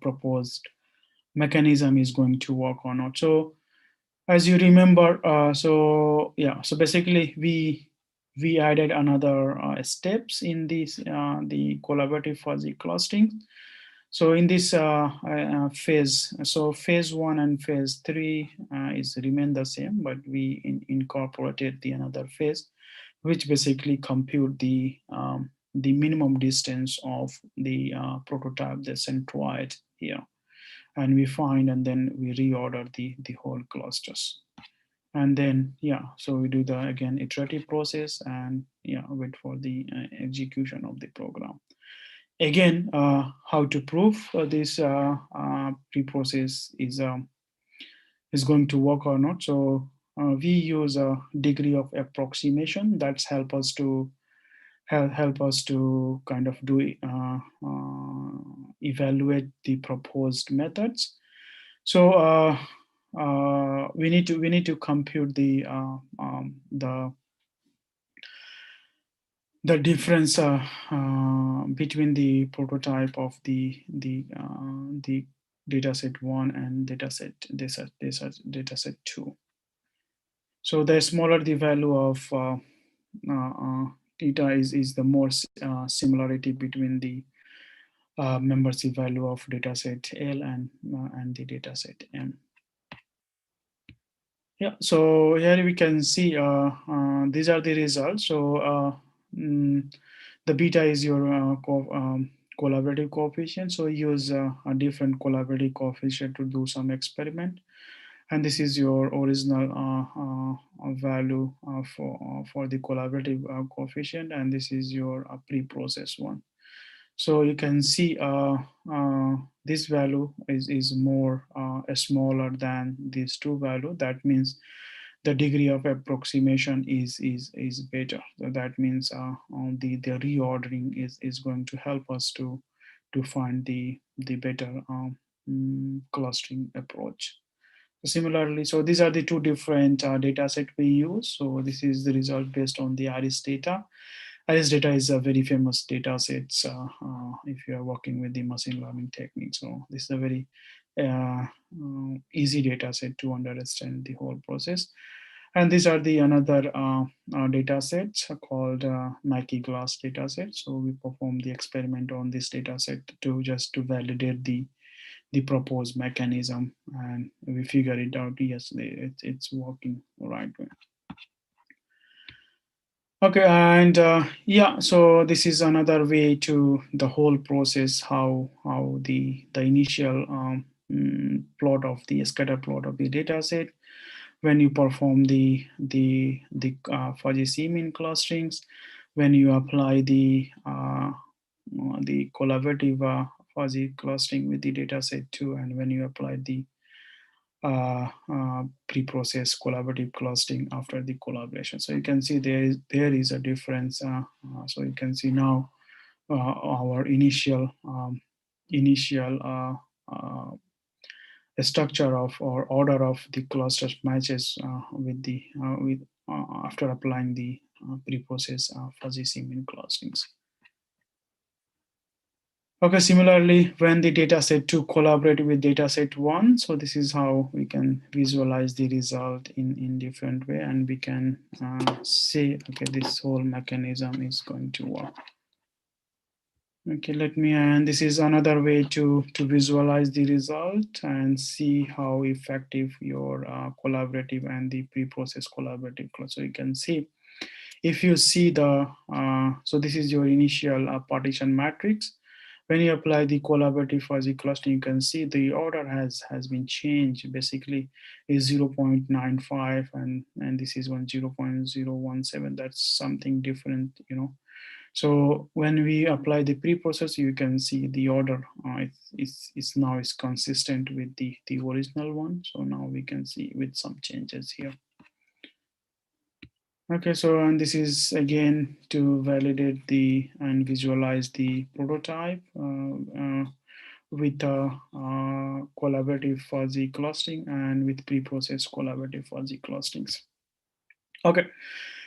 proposed mechanism is going to work or not. So as you remember, so basically we added another steps in this the collaborative fuzzy clustering. So in this phase, so phase 1 and phase 3 is remain the same, but we incorporated the another phase, which basically compute the minimum distance of the prototype, the centroid here, and we find, and then we reorder the whole clusters. And then, yeah, so we do the, again, iterative process, and yeah, wait for the execution of the program. Again, how to prove this pre-process is going to work or not. So we use a degree of approximation that's help us to kind of do evaluate the proposed methods. So we need to compute the difference between the prototype of the dataset 1 and dataset 2. So the smaller the value of theta is the more similarity between the membership value of dataset L and the dataset M. Yeah, so here we can see these are the results. So the beta is your collaborative coefficient. So use a different collaborative coefficient to do some experiment. And this is your original value for the collaborative coefficient. And this is your pre-process one. So you can see this value is more smaller than these two value. That means the degree of approximation is better. So that means the reordering is going to help us to find the better clustering approach. Similarly, so these are the two different data set we use. So this is the result based on the ARIS data. ARIS data is a very famous data set if you are working with the machine learning technique. So this is a very easy data set to understand the whole process. And these are the another data sets called Mackie-Glass data set. So we perform the experiment on this data set to just to validate the proposed mechanism, and we figure it out. Yes, it's working right way. Okay, and yeah, so this is another way to the whole process, how the initial plot of the scatter plot of the data set, when you perform the fuzzy C-mean clusterings, when you apply the collaborative fuzzy clustering with the data set 2, and when you apply the pre-process collaborative clustering after the collaboration. So you can see there is a difference. So you can see now our initial structure of or order of the clusters matches with the after applying the pre-process fuzzy C-mean clusterings. Okay, similarly, when the dataset 2 collaborate with dataset 1, so this is how we can visualize the result in different way, and we can say, okay, this whole mechanism is going to work. Okay, and this is another way to visualize the result and see how effective your collaborative and the pre-process collaborative. So you can see, if you see the, so this is your initial partition matrix. When you apply the collaborative fuzzy clustering, you can see the order has been changed. Basically is 0.95 and this is 0.017. That's something different, you know. So when we apply the pre-process, you can see the order it's now is consistent with the original one. So now we can see with some changes here. Okay, so and this is again to validate the and visualize the prototype with collaborative fuzzy clustering and with pre-process collaborative fuzzy clusterings. Okay,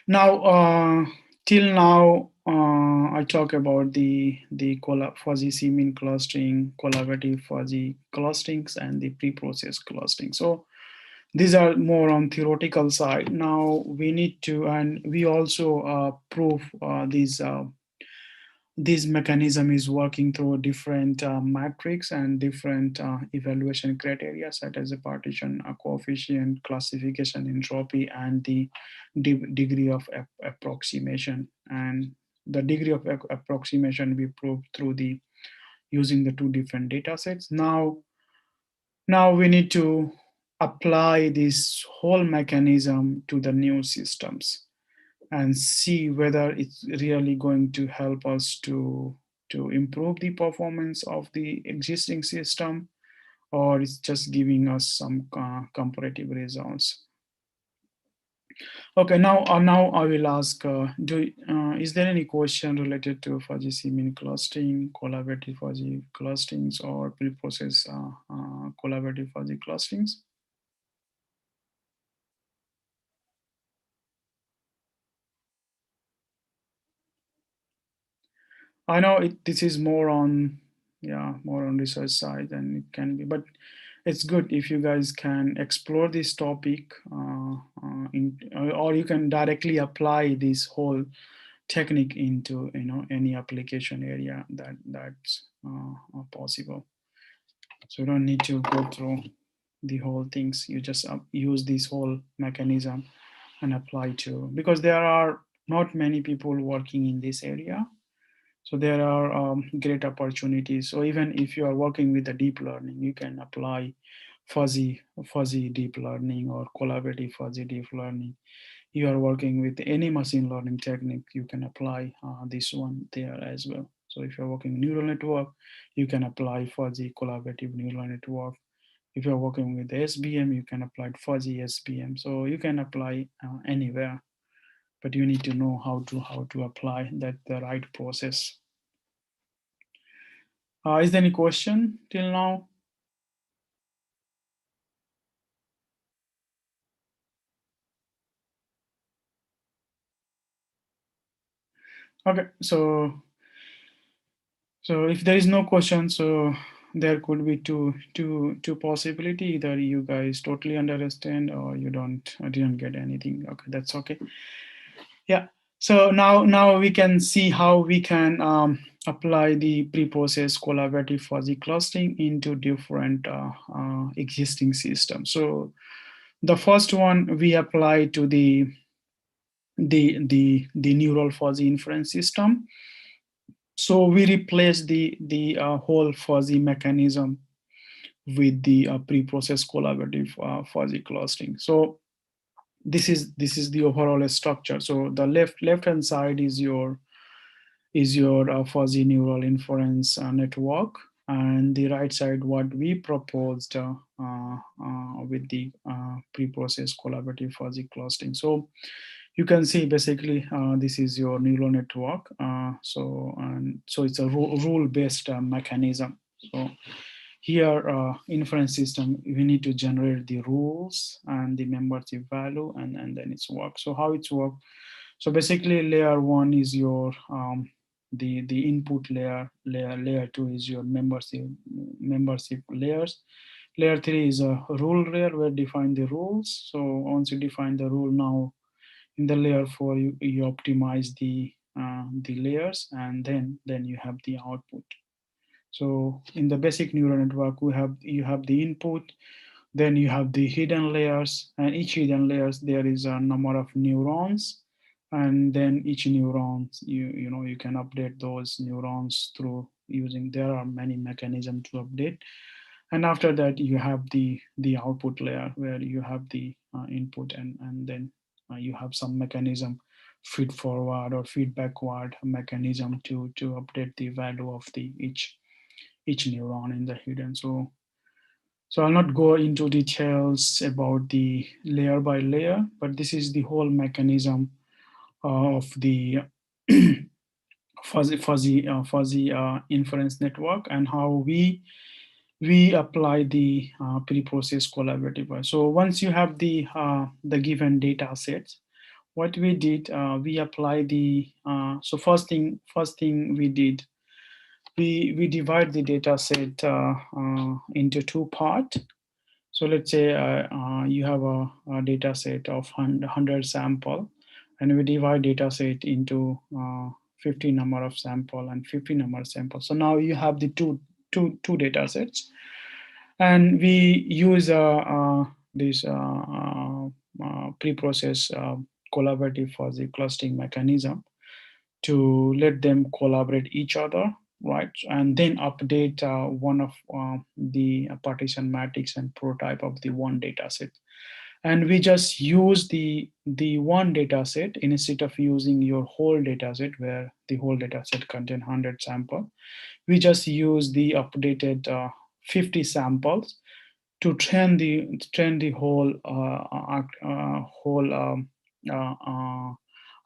now till now I talk about the fuzzy C-mean clustering, collaborative fuzzy clusterings, and the pre-process clustering. So these are more on theoretical side. Now we need to, and we also prove these this mechanism is working through different metrics and different evaluation criteria, such as a partition, a coefficient, classification, entropy, and the degree of approximation. And the degree of approximation we proved through the using the two different data sets. Now we need to apply this whole mechanism to the new systems and see whether it's really going to help us to improve the performance of the existing system, or it's just giving us some comparative results. Okay, now I will ask, is there any question related to fuzzy C-mean clustering, collaborative fuzzy clusterings, or pre-process collaborative fuzzy clusterings? I know this is more on, more on research side than it can be, but it's good if you guys can explore this topic or you can directly apply this whole technique into any application area that's possible. So you don't need to go through the whole things. You just use this whole mechanism and apply to, because there are not many people working in this area. So there are great opportunities. So even if you are working with the deep learning, you can apply fuzzy deep learning or collaborative fuzzy deep learning. You are working with any machine learning technique, you can apply this one there as well. So if you're working neural network, you can apply fuzzy collaborative neural network. If you're working with the SBM, you can apply fuzzy SBM. So you can apply anywhere, but you need to know how to apply that the right process. Is there any question till now? Okay, so if there is no question, so there could be two possibility. Either you guys totally understand or you didn't get anything. Okay, that's okay. Yeah. So now we can see how we can apply the pre-processed collaborative fuzzy clustering into different existing systems. So the first one we apply to the neural fuzzy inference system. So we replace the whole fuzzy mechanism with the pre-processed collaborative fuzzy clustering. So this is the overall structure. So the left hand side is your fuzzy neural inference network, and the right side what we proposed with the pre-processed collaborative fuzzy clustering. So you can see basically this is your neural network. So it's a rule-based mechanism. So here inference system, we need to generate the rules and the membership value, and then it's work. So how it's work? So basically layer one is your the input layer. Layer two is your membership layers. Layer three is a rule layer where define the rules. So once you define the rule, now in the layer 4 you optimize the layers, and then you have the output. So in the basic neural network, you have the input, then you have the hidden layers, and each hidden layers there is a number of neurons, and then each neurons you can update those neurons through using, there are many mechanisms to update. And after that you have the output layer where you have the input, and then you have some mechanism, feed forward or feed backward mechanism to update the value of the each neuron in the hidden. So I'll not go into details about the layer by layer, but this is the whole mechanism of the fuzzy inference network, and how we apply the pre-processed collaborative. So once you have the given data sets, what we did, we apply the so first thing we did, we divide the data set into two parts. So let's say you have a data set of 100 sample, and we divide data set into 50 number of sample and 50 number of samples. So now you have the two data sets, and we use this pre-process collaborative fuzzy clustering mechanism to let them collaborate each other, right? And then update one of the partition matrix and prototype of the one data set. And we just use the one data set instead of using your whole data set, where the whole data set contain 100 sample. We just use the updated 50 samples to train the whole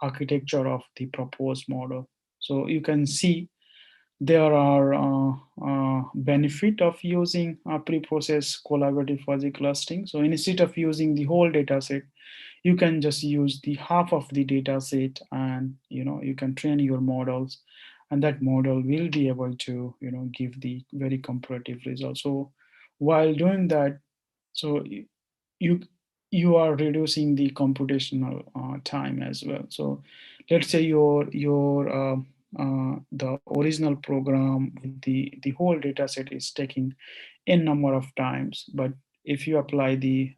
architecture of the proposed model. So you can see there are benefit of using pre-processed collaborative fuzzy clustering. So instead of using the whole data set, you can just use the half of the data set, and you can train your models, and that model will be able to give the very comparative results. So while doing that, so you are reducing the computational time as well. So let's say your the original program with the whole data set is taking n number of times, but if you apply the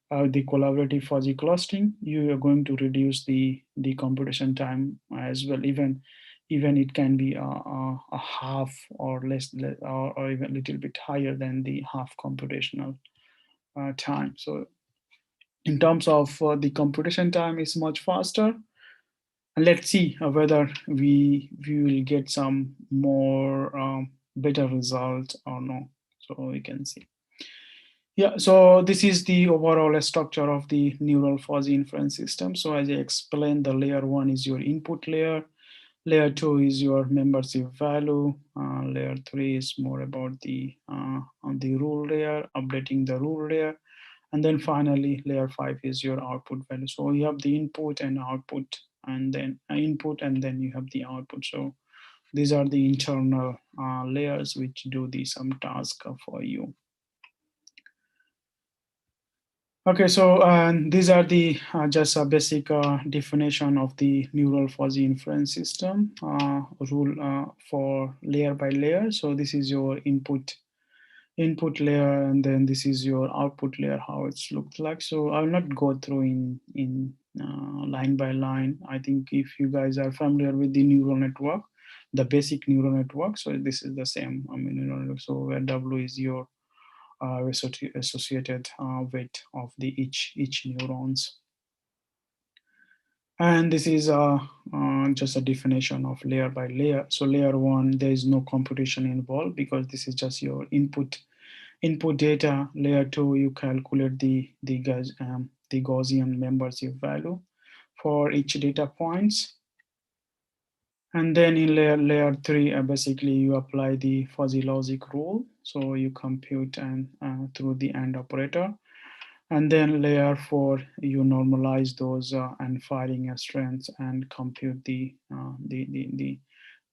collaborative fuzzy clustering, you are going to reduce the computation time as well. Even it can be a half or less, or even a little bit higher than the half computational time. So in terms of the computation time is much faster. And let's see whether we will get some more better result or no. So we can see. Yeah, so this is the overall structure of the neural fuzzy inference system. So as I explained, the layer 1 is your input layer. Layer 2 is your membership value. Layer 3 is more about the on the rule layer, updating the rule layer. And then finally, layer 5 is your output value. So you have the input and output, and then input, and then you have the output. So these are the internal layers which do the some task for you. Okay, so these are the just a basic definition of the neural fuzzy inference system rule for layer by layer. So this is your input layer, and then this is your output layer, how it's looked like. So I'll not go through in line by line. I think if you guys are familiar with the neural network, the basic neural network, so this is the same. I mean, neural network. So where W is your associated weight of the each neurons. And this is just a definition of layer by layer. So layer 1, there is no computation involved because this is just your input data. Layer 2, you calculate the Gaussian membership value for each data points. And then in layer 3, basically you apply the fuzzy logic rule. So you compute and through the AND operator. And then layer 4, you normalize those and firing strengths and compute the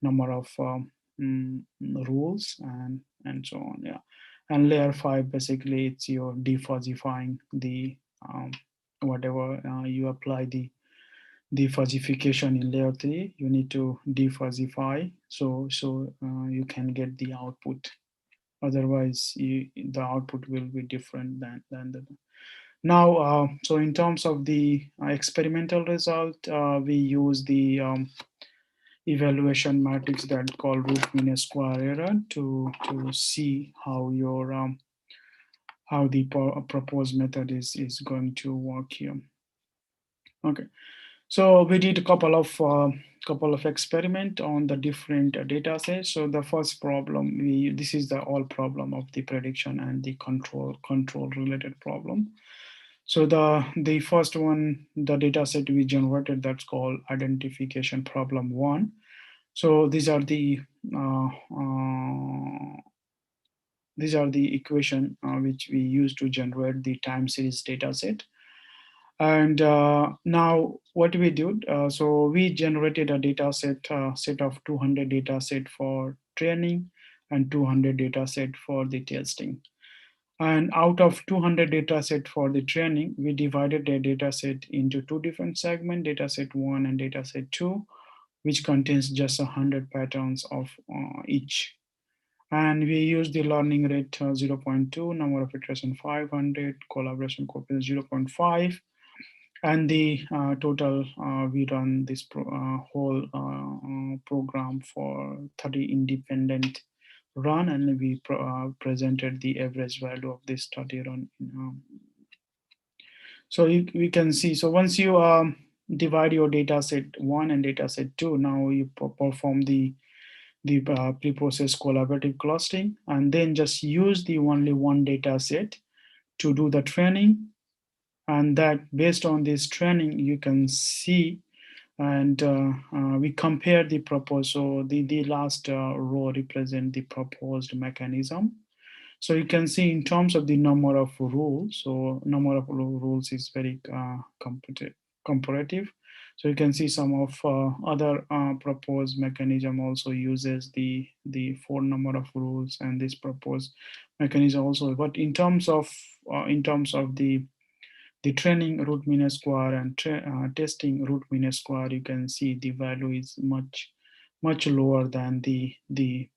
number of rules and so on. Yeah. And layer 5, basically it's your defuzzifying the whatever you apply the fuzzification in layer 3, you need to defuzzify so you can get the output. Otherwise, the output will be different than the. Now, so in terms of the experimental result, we use the evaluation matrix that called root mean square error to see how your how the proposed method is going to work here. Okay. So we did a couple of experiment on the different data sets. So the first problem, this is the all problem of the prediction and the control related problem. So the first one, the data set we generated, that's called identification problem 1. So these are the equation which we use to generate the time series data set. And now what we did, so we generated a data set of 200 data set for training and 200 data set for the testing. And out of 200 data set for the training, we divided the data set into two different segments, data set 1 and data set 2, which contains just 100 patterns of each. And we use the learning rate 0.2, number of iteration 500, collaboration coefficient 0.5, and the total, we run this whole program for 30 independent run, and we presented the average value of this study run. So we can see, so once you divide your data set 1 and data set 2, now you perform the pre-process collaborative clustering, and then just use the only one data set to do the training. And that based on this training, you can see, and we compare the proposed, so the last row represent the proposed mechanism. So you can see in terms of the number of rules, so number of rules is very comparative. So you can see some of other proposed mechanism also uses the 4 number of rules, and this proposed mechanism also. But in terms of the training root mean square and testing root mean square, you can see the value is much lower than the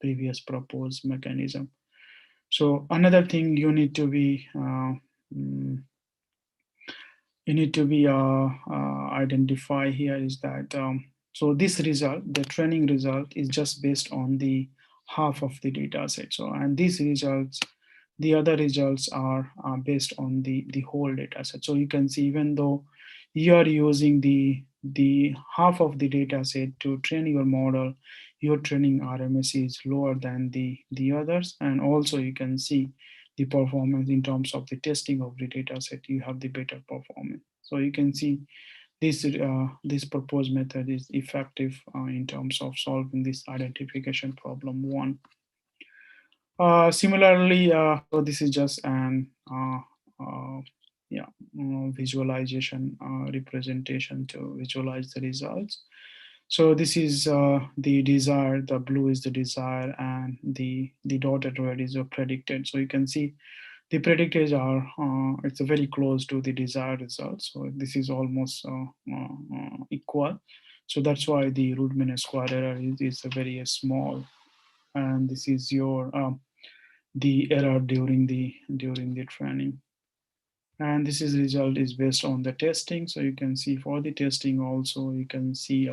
previous proposed mechanism. So another thing you need to be identify here is that so this result, the training result, is just based on the half of the data set. So, and these results, the other results are based on the whole data set. So you can see, even though you are using the half of the data set to train your model, your training RMS is lower than the others. And also you can see the performance in terms of the testing of the data set, you have the better performance. So you can see this proposed method is effective in terms of solving this identification problem 1. Similarly, so this is just an visualization representation to visualize the results. So this is the desired, the blue is the desired, and the dotted red is the predicted. So you can see the predicted are, it's very close to the desired result. So this is almost equal. So that's why the root mean square error is very small. And this is your the error during the training. And this is result is based on the testing. So you can see for the testing also, you can see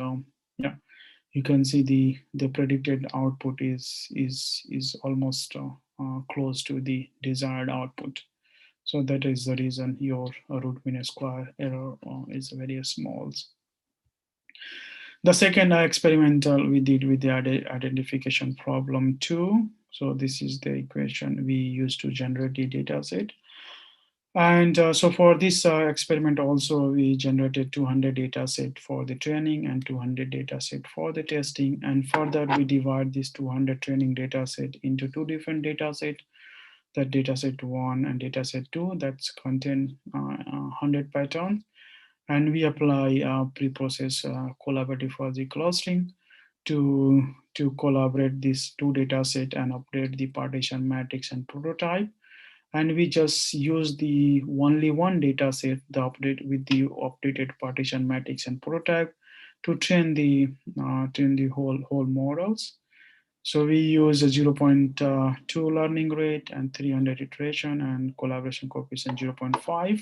you can see the predicted output is almost close to the desired output. So that is the reason your root mean square error is very small. The second experimental we did with the identification problem 2. So this is the equation we used to generate the data set. And so for this experiment also, we generated 200 data set for the training and 200 data set for the testing. And further, we divide this 200 training data set into two different data set, that data set 1 and data set 2, that's contain 100 patterns. And we apply pre-process collaborative fuzzy clustering to collaborate these two data set and update the partition matrix and prototype. And we just use the only one data set, the update with the updated partition matrix and prototype, to train the whole models. So we use a 0.2 learning rate and 300 iteration and collaboration coefficient 0.5.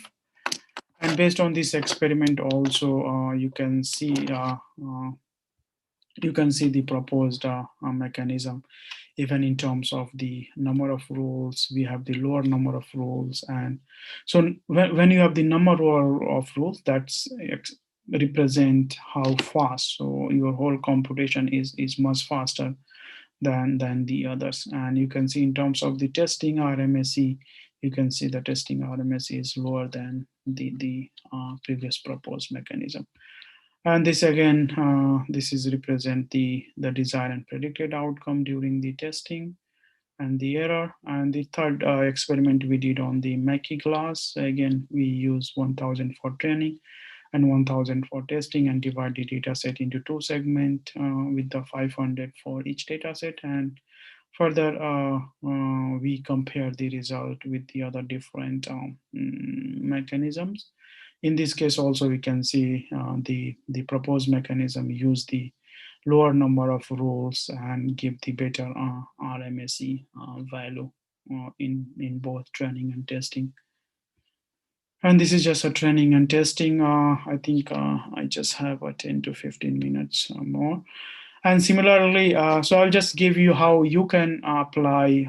And based on this experiment also, you can see the proposed mechanism. Even in terms of the number of rules, we have the lower number of rules. And so when you have the number of rules, that's represent how fast. So your whole computation is much faster than the others. And you can see in terms of the testing RMSE, you can see the testing RMSE is lower than the previous proposed mechanism. And this again, this is represent the desired and predicted outcome during the testing and the error. And the third experiment we did on the Mackie glass, again, we use 1000 for training and 1000 for testing, and divide the data set into two segments with the 500 for each data set and Further, we compare the result with the other different mechanisms. In this case, also we can see the proposed mechanism use the lower number of rules and give the better RMSE value in both training and testing. And this is just a training and testing. I think I just have 10 to 15 minutes more. And similarly, so I'll just give you how you can apply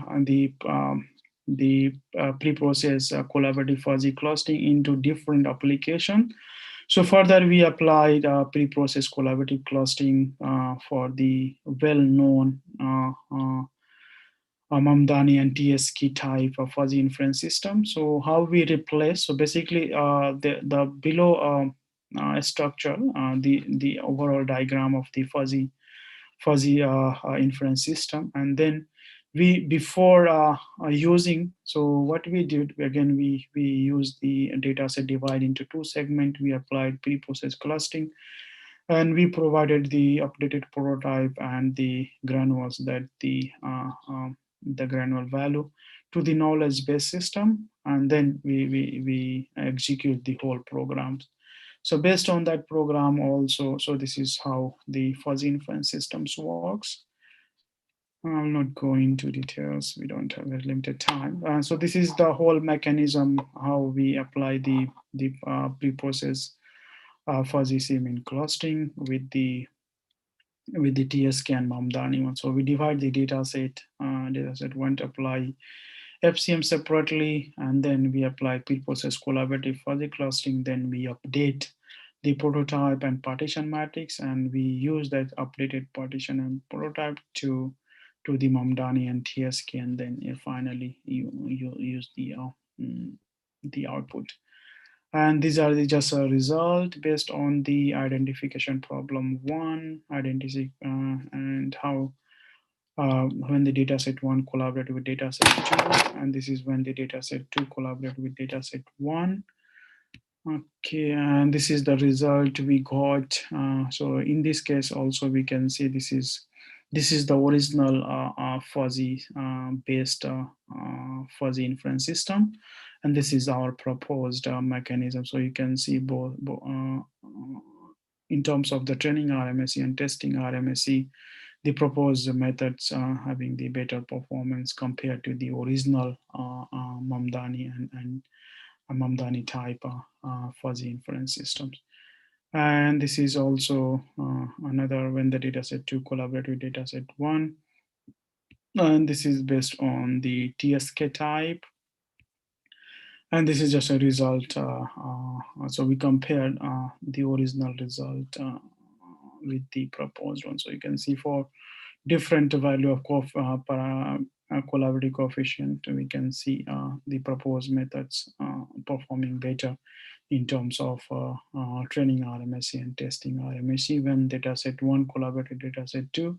the pre-process collaborative fuzzy clustering into different application. So further, we applied pre-process collaborative clustering for the well-known Mamdani and TSK type of fuzzy inference system. So how we replace, so basically the below structure, the overall diagram of the fuzzy inference system. And then we, before using, so what we did, again, we used the dataset divide into two segments. We applied pre-process clustering, and we provided the updated prototype and the granules that the granule value to the knowledge base system, and then we execute the whole programs. So based on that program also, so this is how the fuzzy inference systems works. I'll not go into details. We don't have a limited time. So this is the whole mechanism, how we apply the pre-process fuzzy CMIN clustering with the TSK and Mamdani one. So we divide the dataset one to apply FCM separately, and then we apply pre-process collaborative fuzzy clustering. Then we update the prototype and partition matrix, and we use that updated partition and prototype to the Mamdani and TSK, and then finally you use the output. And these are just a result based on the identification problem one, and how when the dataset one collaborated with dataset two, and this is when the dataset two collaborated with dataset one. Okay, and this is the result we got. So in this case also we can see this is the original fuzzy based fuzzy inference system, and this is our proposed mechanism. So you can see both in terms of the training RMSE and testing RMSE, the proposed methods having the better performance compared to the original Mamdani and Mamdani type fuzzy inference systems. And this is also another when the dataset 2 collaborate with dataset 1. And this is based on the TSK type. And this is just a result. So we compared the original result with the proposed one. So you can see for different value of collaborative coefficient, we can see the proposed methods performing better in terms of training RMSE and testing RMSE when dataset 1 collaborated with dataset 2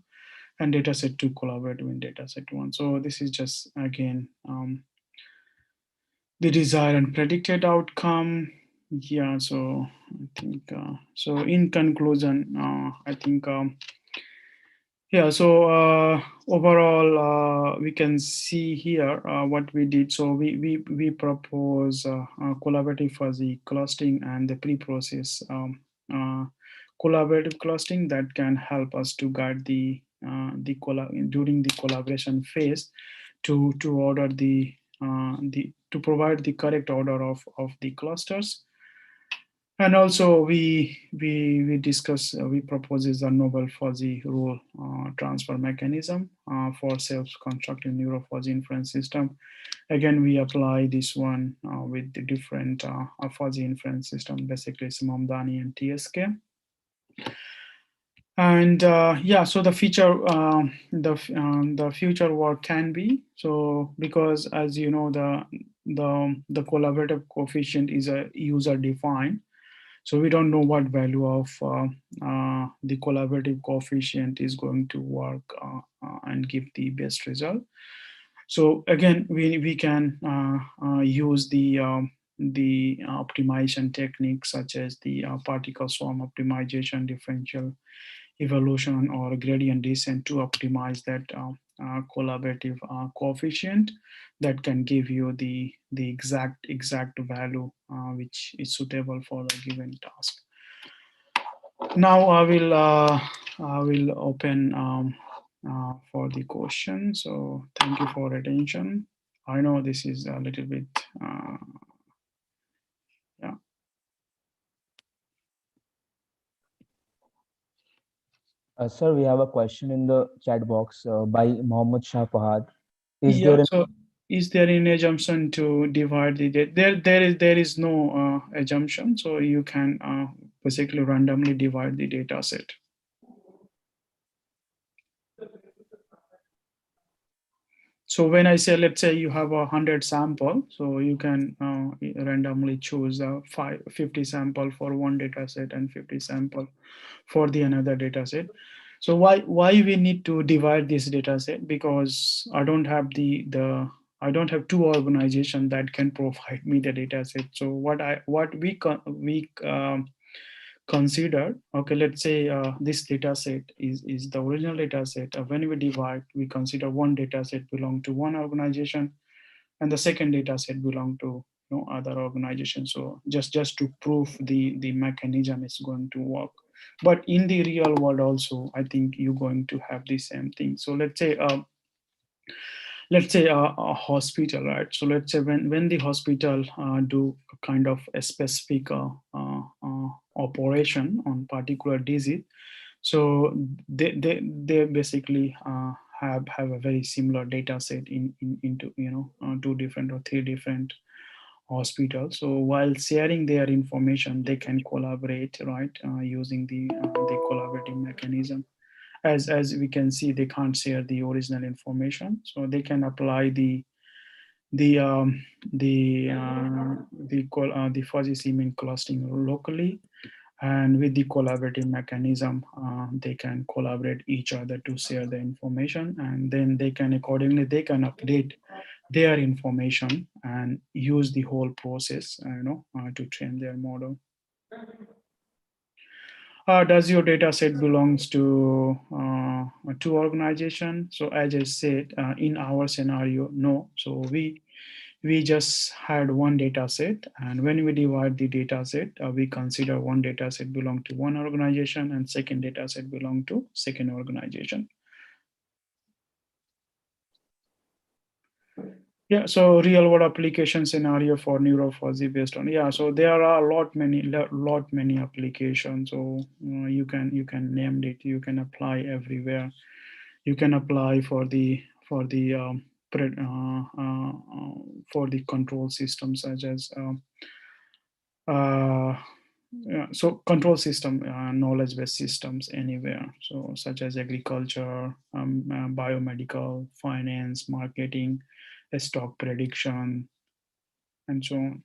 and dataset 2 collaborated with dataset 1. So this is just again the desired and predicted outcome. Yeah, so I think so in conclusion, I think yeah, so overall, we can see here what we did. So we propose collaborative fuzzy clustering and the pre-process collaborative clustering that can help us to guide during the collaboration phase to order to provide the correct order of the clusters. And also we discuss, we proposes a novel fuzzy rule transfer mechanism for self-constructing neuro fuzzy inference system. Again, we apply this one with the different fuzzy inference system, basically Mamdani and TSK. And yeah, so the future work can be, so because as you know, the collaborative coefficient is a user defined. So we don't know what value of the collaborative coefficient is going to work and give the best result. So again, we can use the the optimization techniques such as the particle swarm optimization, differential evolution, or gradient descent to optimize that collaborative coefficient that can give you the exact value which is suitable for the given task. Now I will open for the question. So thank you for attention. I know this is a little bit yeah. Sir, we have a question in the chat box by Mohammed Shah Fahad. Is Yeah. there an So is there an assumption to divide the data? There is no assumption. So you can basically randomly divide the data set. So when I say, let's say you have 100 sample, so you can randomly choose 50 sample for one data set and 50 sample for the another data set. So why we need to divide this data set? Because I don't have I don't have two organizations that can provide me the data set. So what we consider, okay, let's say this data set is the original data set. When we divide, we consider one data set belong to one organization and the second data set belong to other organization. So just to prove the mechanism is going to work. But in the real world also, I think you're going to have the same thing. So let's say a hospital, right? So let's say when the hospital do kind of a specific operation on particular disease, so they basically have a very similar data set into two different or three different hospitals. So while sharing their information, they can collaborate, right, using the collaborative mechanism. As we can see, they can't share the original information, so they can apply the fuzzy seaming clustering locally, and with the collaborative mechanism, they can collaborate each other to share the information, and then they can accordingly update their information and use the whole process, to train their model. Does your data set belongs to two organizations? So as I said, in our scenario, no. So we just had one data set, and when we divide the data set, we consider one data set belong to one organization and second data set belong to second organization. Yeah, so real world application scenario for neural fuzzy based on, yeah, so there are a lot many applications. So you can name it, you can apply everywhere. You can apply for the for the control system, such as so control system, knowledge based systems anywhere, so such as agriculture, biomedical, finance, marketing, stock prediction, and so on.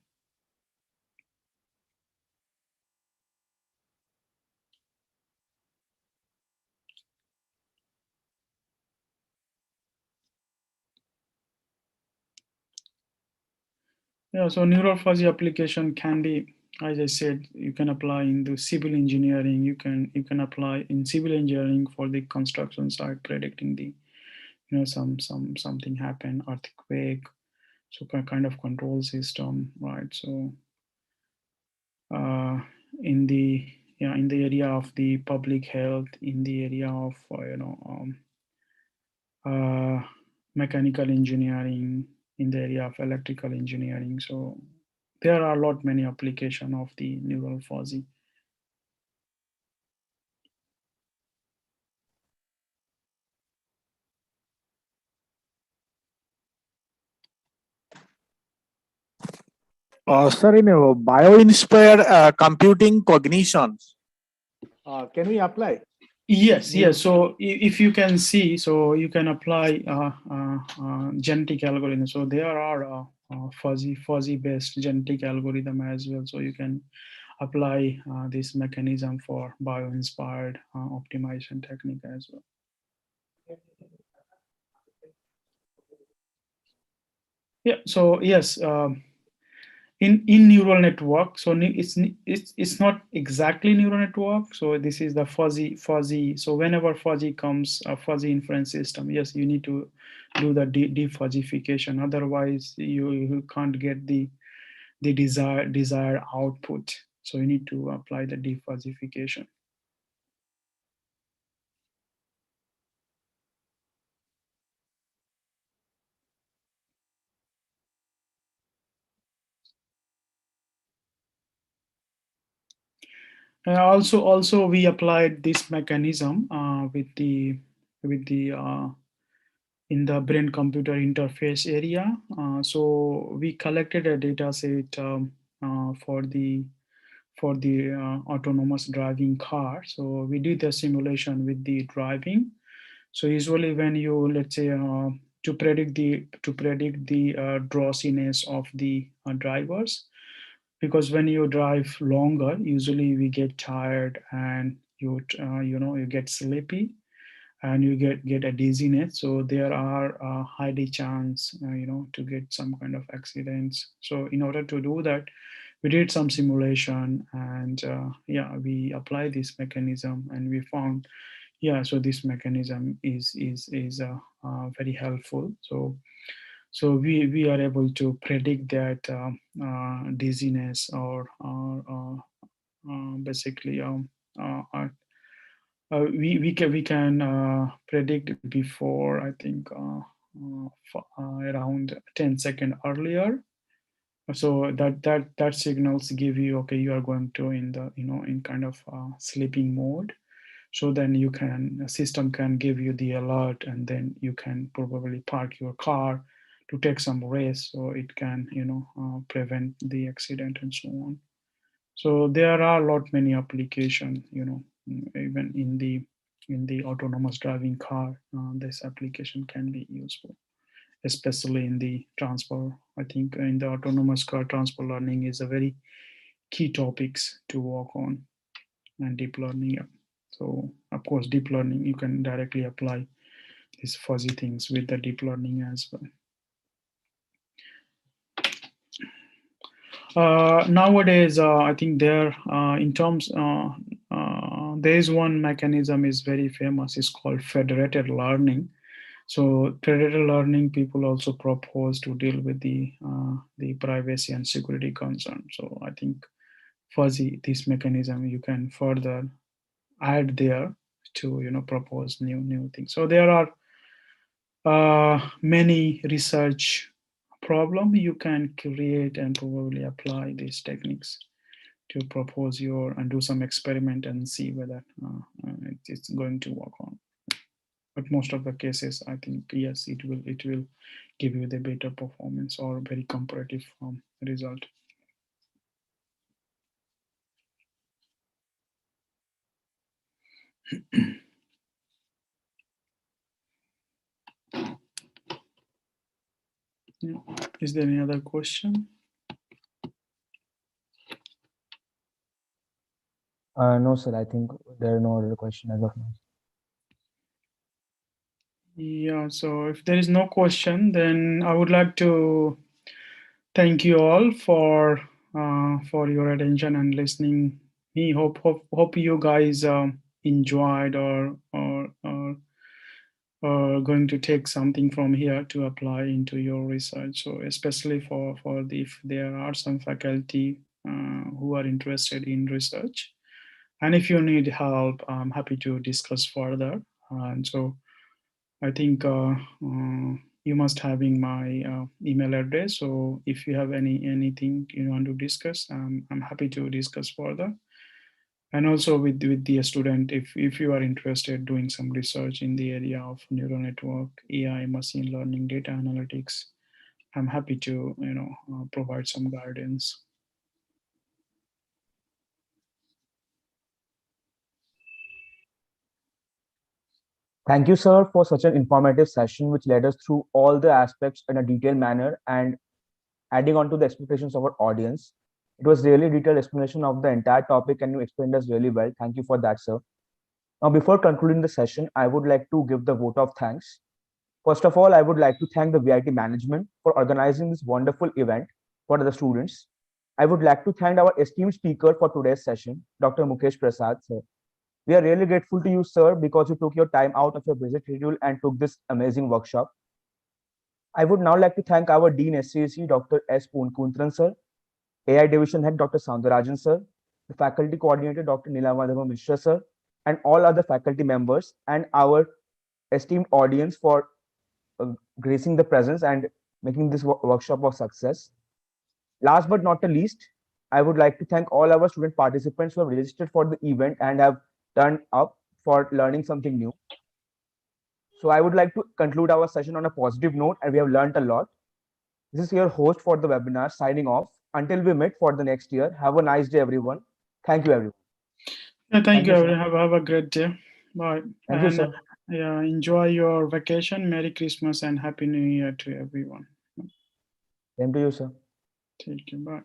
Yeah, so neural fuzzy application can be, as I said, you can apply in the civil engineering. You can apply in civil engineering for the construction site, predicting the something happen, earthquake, so kind of control system, right? So in the in the area of the public health, in the area of mechanical engineering, in the area of electrical engineering. So there are a lot many application of the neural fuzzy. Sir, in bio-inspired computing cognitions, can we apply? Yes, yes. So if you can see, so you can apply genetic algorithm. So there are fuzzy based genetic algorithm as well. So you can apply this mechanism for bio-inspired optimization technique as well. Yeah. So yes, in neural network. So it's not exactly neural network. So this is the fuzzy. So whenever fuzzy comes, a fuzzy inference system, yes, you need to do the defuzzification. Otherwise, you can't get the desired output. So you need to apply the defuzzification. Also, we applied this mechanism with the in the brain-computer interface area. So we collected a data set for the autonomous driving car. So we did the simulation with the driving. So usually when you, let's say, to predict the drowsiness of the drivers, because when you drive longer, usually we get tired and you get sleepy and you get a dizziness. So there are highly chance to get some kind of accidents. So in order to do that, we did some simulation, and yeah, we applied this mechanism, and we found, yeah, so this mechanism is very helpful. So we are able to predict that dizziness or basically we can predict before, I think, around 10 seconds earlier. So that signals give you, okay, you are going to in the in kind of sleeping mode. So then system can give you the alert, and then you can probably park your car to take some rest, so it can prevent the accident and so on. So there are a lot many applications, even in the autonomous driving car. This application can be useful, especially in the transfer. I think in the autonomous car, transfer learning is a very key topics to work on, and deep learning. Yeah. So of course, deep learning, you can directly apply these fuzzy things with the deep learning as well. Nowadays, I think there in terms there is one mechanism is very famous. It's called federated learning. So federated learning, people also propose to deal with the privacy and security concern. So I think fuzzy, this mechanism, you can further add there to propose new things. So there are many research problem you can create and probably apply these techniques to propose and do some experiment and see whether it's going to work on. But most of the cases, I think, yes, it will give you the better performance or very comparative result. Yeah. Is there any other question? No, sir. I think there are no other questions as of now. Yeah, so if there is no question, then I would like to thank you all for your attention and listening. Me hope you guys enjoyed or going to take something from here to apply into your research. So especially for if there are some faculty who are interested in research, and if you need help, I'm happy to discuss further. And so I think you must having my email address. So if you have anything you want to discuss, I'm happy to discuss further. And also with the student, if you are interested doing some research in the area of neural network, AI, machine learning, data analytics, I'm happy to provide some guidance. Thank you, sir, for such an informative session, which led us through all the aspects in a detailed manner and adding on to the expectations of our audience. It was really detailed explanation of the entire topic, and you explained us really well. Thank you for that, sir. Now, before concluding the session, I would like to give the vote of thanks. First of all, I would like to thank the VIT management for organizing this wonderful event for the students. I would like to thank our esteemed speaker for today's session, Dr. Mukesh Prasad, sir. We are really grateful to you, sir, because you took your time out of your busy schedule and took this amazing workshop. I would now like to thank our Dean SCAC, Dr. S. Poonkuntran, sir, AI Division Head, Dr. Soundarajan, sir, the Faculty Coordinator, Dr. Nilamadhava Mishra, sir, and all other faculty members and our esteemed audience for gracing the presence and making this workshop a success. Last but not the least, I would like to thank all our student participants who have registered for the event and have turned up for learning something new. So I would like to conclude our session on a positive note, and we have learned a lot. This is your host for the webinar signing off. Until we meet for the next year, have a nice day, everyone. Thank you, everyone. Yeah, thank you. sir. Have a great day. Bye. Thank you, sir. Yeah, enjoy your vacation. Merry Christmas and Happy New Year to everyone. Same to you, sir. Take care. Bye.